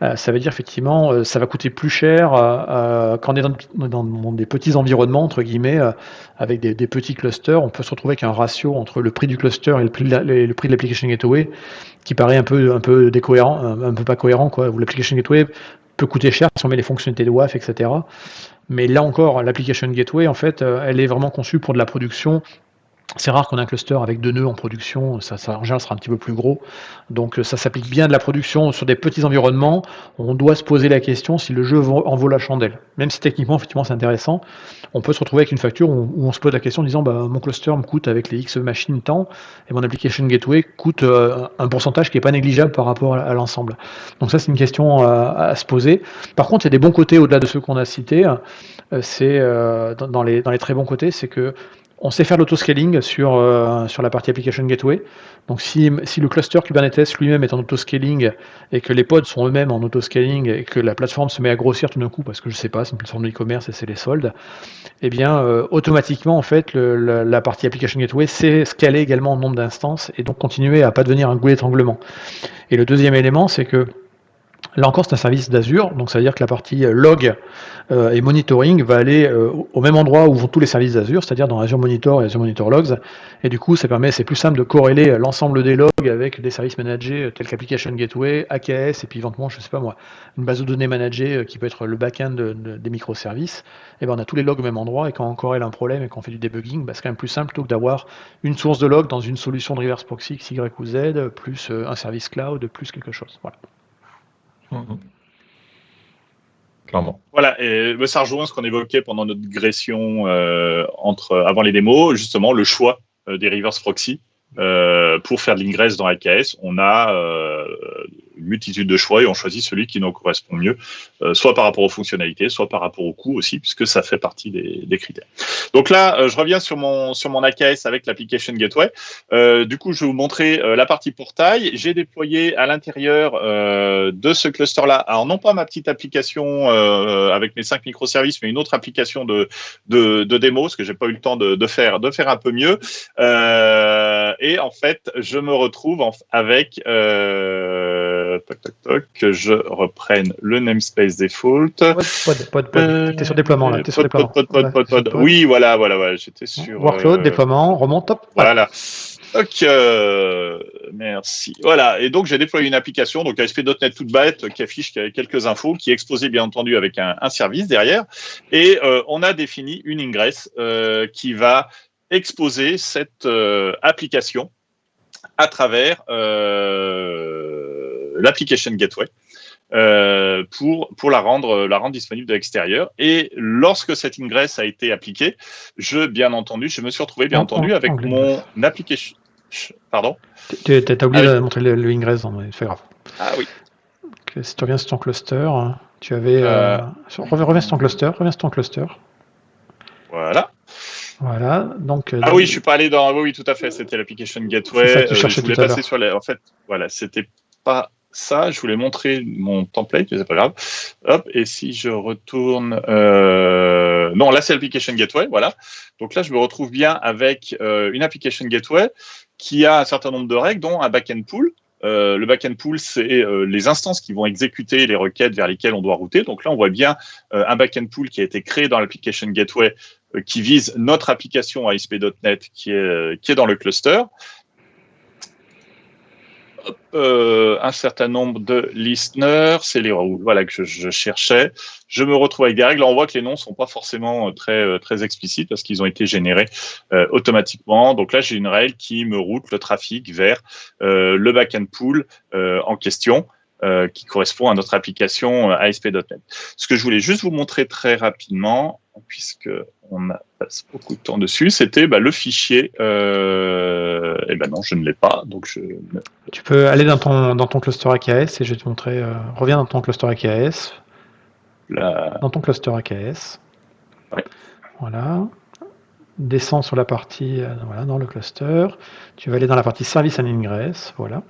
Ça veut dire effectivement, ça va coûter plus cher quand on est dans des petits environnements, entre guillemets, avec des petits clusters. On peut se retrouver avec un ratio entre le prix du cluster et le prix de l'application gateway qui paraît un peu décohérent, un peu pas cohérent, quoi. Où l'application gateway peut coûter cher si on met les fonctionnalités de WAF, etc. Mais là encore, l'application gateway, en fait, elle est vraiment conçue pour de la production. C'est rare qu'on ait un cluster avec 2 nœuds en production, ça en général sera un petit peu plus gros. Donc ça s'applique bien de la production sur des petits environnements. On doit se poser la question si le jeu en vaut la chandelle. Même si techniquement, effectivement, c'est intéressant, on peut se retrouver avec une facture où on se pose la question en disant mon cluster me coûte avec les X machines tant, et mon application gateway coûte un pourcentage qui n'est pas négligeable par rapport à l'ensemble. Donc ça, c'est une question à se poser. Par contre, il y a des bons côtés au-delà de ceux qu'on a cités. C'est dans les très bons côtés, c'est que on sait faire l'autoscaling sur la partie application gateway. Donc si le cluster Kubernetes lui-même est en autoscaling et que les pods sont eux-mêmes en autoscaling et que la plateforme se met à grossir tout d'un coup parce que je sais pas, c'est une plateforme de e-commerce et c'est les soldes, eh bien automatiquement en fait la partie application gateway sait scaler également en nombre d'instances et donc continuer à pas devenir un goulot d'étranglement. Et le deuxième élément, c'est que là encore, c'est un service d'Azure, donc ça veut dire que la partie log et monitoring va aller au même endroit où vont tous les services d'Azure, c'est-à-dire dans Azure Monitor et Azure Monitor Logs. Et du coup, c'est plus simple de corréler l'ensemble des logs avec des services managés tels qu'Application Gateway, AKS, et puis éventuellement, je sais pas moi, une base de données managée qui peut être le back-end des microservices. Et ben on a tous les logs au même endroit, et quand on corrèle un problème et qu'on fait du debugging, c'est quand même plus simple plutôt que d'avoir une source de log dans une solution de reverse proxy X, Y ou Z, plus un service cloud, plus quelque chose. Voilà. Clairement. Voilà, et ça rejoint ce qu'on évoquait pendant notre digression avant les démos, justement le choix des reverse proxy. Pour faire de l'ingress dans AKS, on a une multitude de choix et on choisit celui qui nous correspond mieux, soit par rapport aux fonctionnalités, soit par rapport au coût aussi, puisque ça fait partie des critères. Donc là, je reviens sur mon AKS avec l'application gateway. Du coup, je vais vous montrer la partie portail. J'ai déployé à l'intérieur de ce cluster-là, alors non pas ma petite application avec mes 5 microservices, mais une autre application de démo, parce que j'ai pas eu le temps de faire un peu mieux. Et en fait, je me retrouve avec que je reprenne le namespace default. Pod. T'es sur déploiement là. T'es sur déploiement. Oui, voilà. J'étais sur workload, déploiement, remonte, top. Voilà. Ok, merci. Voilà, et donc j'ai déployé une application, donc ASP.NET toute bête, qui affiche quelques infos, qui est exposée bien entendu avec un service derrière, et on a défini une ingress qui va exposer cette application à travers l'application gateway pour la rendre disponible de l'extérieur. Et lorsque cette ingress a été appliquée, je me suis retrouvé avec mon application. Pardon ? Tu as oublié de montrer le ingress, mais c'est pas grave. Ah oui. Donc, si tu reviens sur ton cluster, tu avais... reviens sur ton cluster. Voilà, donc... oui, je suis pas allé dans... Oui, tout à fait, c'était l'application gateway. C'est ça que tu cherchais tout à l'heure. En fait, voilà, c'était pas ça. Je voulais montrer mon template, mais c'est pas grave. Hop, et si je retourne... Non, là, c'est l'application gateway, voilà. Donc là, je me retrouve bien avec une application gateway qui a un certain nombre de règles, dont un backend pool. Le backend pool, c'est les instances qui vont exécuter les requêtes vers lesquelles on doit router. Donc là, on voit bien un backend pool qui a été créé dans l'application gateway qui vise notre application ASP.NET qui est dans le cluster. un certain nombre de listeners, c'est les rules, voilà, que je cherchais. Je me retrouve avec des règles. On voit que les noms sont pas forcément très explicites parce qu'ils ont été générés automatiquement. Donc là, j'ai une règle qui me route le trafic vers le backend pool en question. Qui correspond à notre application ASP.NET. Ce que je voulais juste vous montrer très rapidement, puisque on a passé beaucoup de temps dessus, c'était le fichier. Et ben non, je ne l'ai pas, donc Tu peux aller dans ton cluster AKS et je vais te montrer. Reviens dans ton cluster AKS. Dans ton cluster AKS. Ouais. Voilà. Descends sur la partie, voilà, dans le cluster. Tu vas aller dans la partie service and ingress, voilà.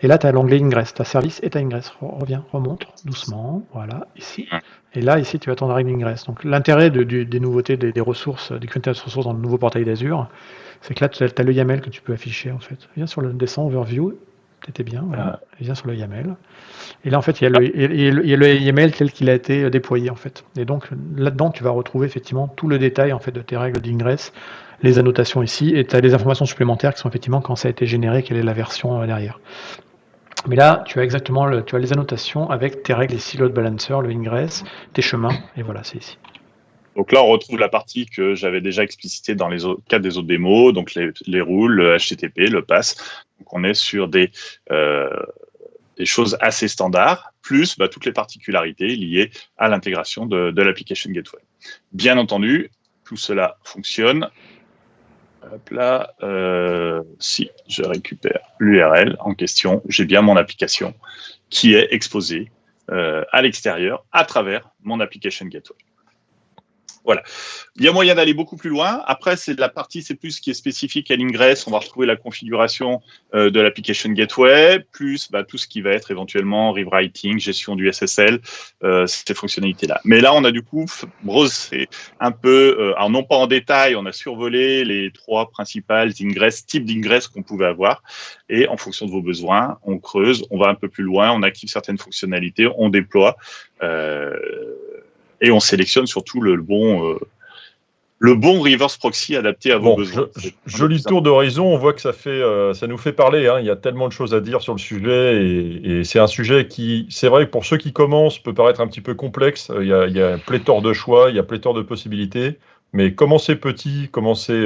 Et là, tu as l'onglet ingress, tu as service et tu as ingress. Reviens, remonte doucement, voilà, ici. Et là, ici, tu as ton règle ingress. Donc, l'intérêt des nouveautés, des ressources, des containers ressources dans le nouveau portail d'Azure, c'est que là, tu as le YAML que tu peux afficher, en fait. Viens sur le descend, overview, t'étais bien, voilà. Et viens sur le YAML. Et là, en fait, il y a le YAML tel qu'il a été déployé, en fait. Et donc, là-dedans, tu vas retrouver effectivement tout le détail, en fait, de tes règles d'ingress, les annotations ici, et tu as les informations supplémentaires qui sont effectivement quand ça a été généré, quelle est la version derrière. Mais là, tu as exactement tu as les annotations avec tes règles ici, load balancer, le ingress, tes chemins, et voilà, c'est ici. Donc là, on retrouve la partie que j'avais déjà explicitée dans les cas des autres démos, donc les rules, le HTTP, le pass. Donc on est sur des choses assez standards, plus toutes les particularités liées à l'intégration de l'application gateway. Bien entendu, tout cela fonctionne. Hop là, si je récupère l'URL en question, j'ai bien mon application qui est exposée à l'extérieur à travers mon application gateway. Voilà. Il y a moyen d'aller beaucoup plus loin. Après, c'est la partie C++ qui est spécifique à l'ingress. On va retrouver la configuration de l'application gateway, plus tout ce qui va être éventuellement rewriting, gestion du SSL, ces fonctionnalités-là. Mais là, on a du coup brossé un peu, alors non pas en détail, on a survolé les 3 principales types d'ingress qu'on pouvait avoir. Et en fonction de vos besoins, on creuse, on va un peu plus loin, on active certaines fonctionnalités, on déploie. Et on sélectionne surtout le bon reverse proxy adapté à vos besoins. Joli tour d'horizon, on voit que ça nous fait parler. Il y a tellement de choses à dire sur le sujet et c'est un sujet qui, c'est vrai que pour ceux qui commencent, peut paraître un petit peu complexe. Il y a pléthore de choix, il y a pléthore de possibilités, mais commencez petit, commencez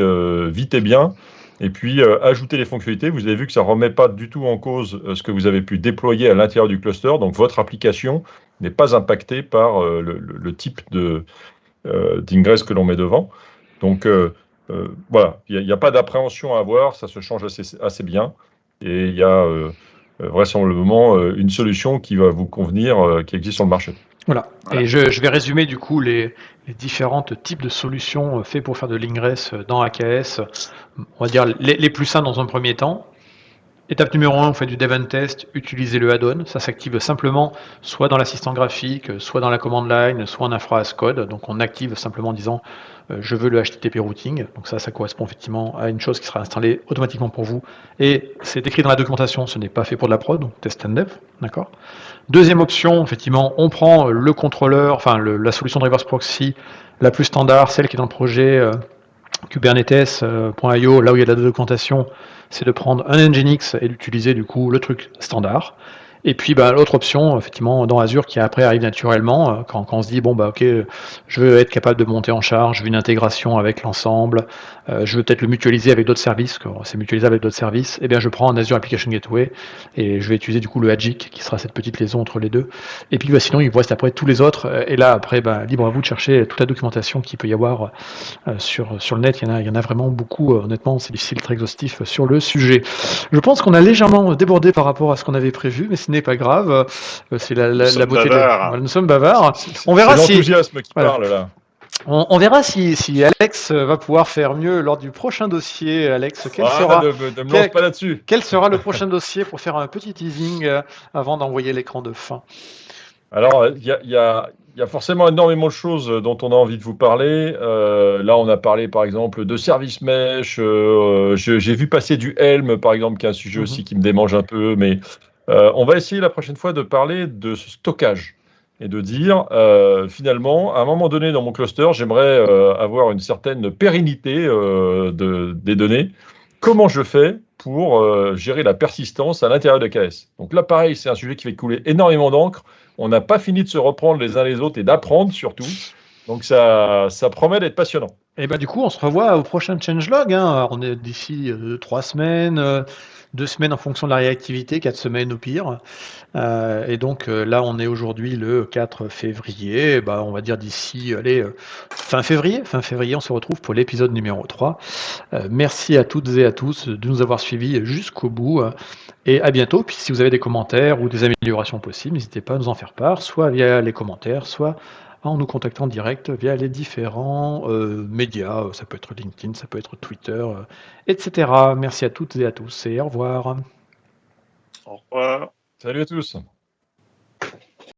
vite et bien. Et puis, ajouter les fonctionnalités. Vous avez vu que ça ne remet pas du tout en cause ce que vous avez pu déployer à l'intérieur du cluster. Donc, votre application n'est pas impactée par le type d'ingress que l'on met devant. Donc, voilà, il n'y a pas d'appréhension à avoir. Ça se change assez bien. Et il y a vraisemblablement une solution qui va vous convenir, qui existe sur le marché. Voilà. Et je vais résumer du coup les différents types de solutions faites pour faire de l'ingress dans AKS. On va dire les plus simples dans un premier temps. Étape numéro 1, on fait du dev and test, utilisez le add-on. Ça s'active simplement soit dans l'assistant graphique, soit dans la command line, soit en infra as code. Donc on active simplement en disant je veux le HTTP routing. Donc ça correspond effectivement à une chose qui sera installée automatiquement pour vous. Et c'est écrit dans la documentation, ce n'est pas fait pour de la prod, donc test and dev. D'accord. Deuxième option, effectivement, on prend le contrôleur, enfin la solution de reverse proxy la plus standard, celle qui est dans le projet kubernetes.io, là où il y a de la documentation, c'est de prendre un Nginx et d'utiliser du coup le truc standard. Et puis l'autre option, effectivement, dans Azure, qui après arrive naturellement, quand on se dit, bon, ok, je veux être capable de monter en charge, je veux une intégration avec l'ensemble, je veux peut-être le mutualiser avec d'autres services, que c'est mutualisable avec d'autres services, et bien je prends un Azure Application Gateway, et je vais utiliser du coup le Agik, qui sera cette petite liaison entre les deux. Et puis sinon, il vous reste après tous les autres, et là, après, libre à vous de chercher toute la documentation qu'il peut y avoir sur le net. Il y en a vraiment beaucoup, honnêtement, c'est difficile d'être exhaustif sur le sujet. Je pense qu'on a légèrement débordé par rapport à ce qu'on avait prévu, mais ce n'est pas grave. C'est la beauté de... Nous sommes bavards. On verra si... l'enthousiasme qui parle là. On verra si Alex va pouvoir faire mieux lors du prochain dossier. Alex, quel sera le prochain dossier pour faire un petit teasing avant d'envoyer l'écran de fin? Alors, il y a forcément énormément de choses dont on a envie de vous parler. Là, on a parlé, par exemple, de service mesh. J'ai vu passer du Helm, par exemple, qui est un sujet aussi qui me démange un peu. Mais on va essayer la prochaine fois de parler de stockage et de dire, finalement, à un moment donné dans mon cluster, j'aimerais avoir une certaine pérennité des données. comment je fais pour gérer la persistance à l'intérieur de KS. Donc là, pareil, c'est un sujet qui fait couler énormément d'encre. On n'a pas fini de se reprendre les uns les autres et d'apprendre surtout. Donc ça promet d'être passionnant. Et bah du coup, on se revoit au prochain changelog. Hein. On est d'ici 3 semaines, 2 semaines en fonction de la réactivité, 4 semaines au pire. Et donc là, on est aujourd'hui le 4 février. Bah, on va dire d'ici, allez, fin février. Fin février, on se retrouve pour l'épisode numéro 3. Merci à toutes et à tous de nous avoir suivis jusqu'au bout. Et à bientôt. Puis si vous avez des commentaires ou des améliorations possibles, n'hésitez pas à nous en faire part, soit via les commentaires, soit en nous contactant direct via les différents médias. Ça peut être LinkedIn, ça peut être Twitter, etc. Merci à toutes et à tous et au revoir. Au revoir. Salut à tous.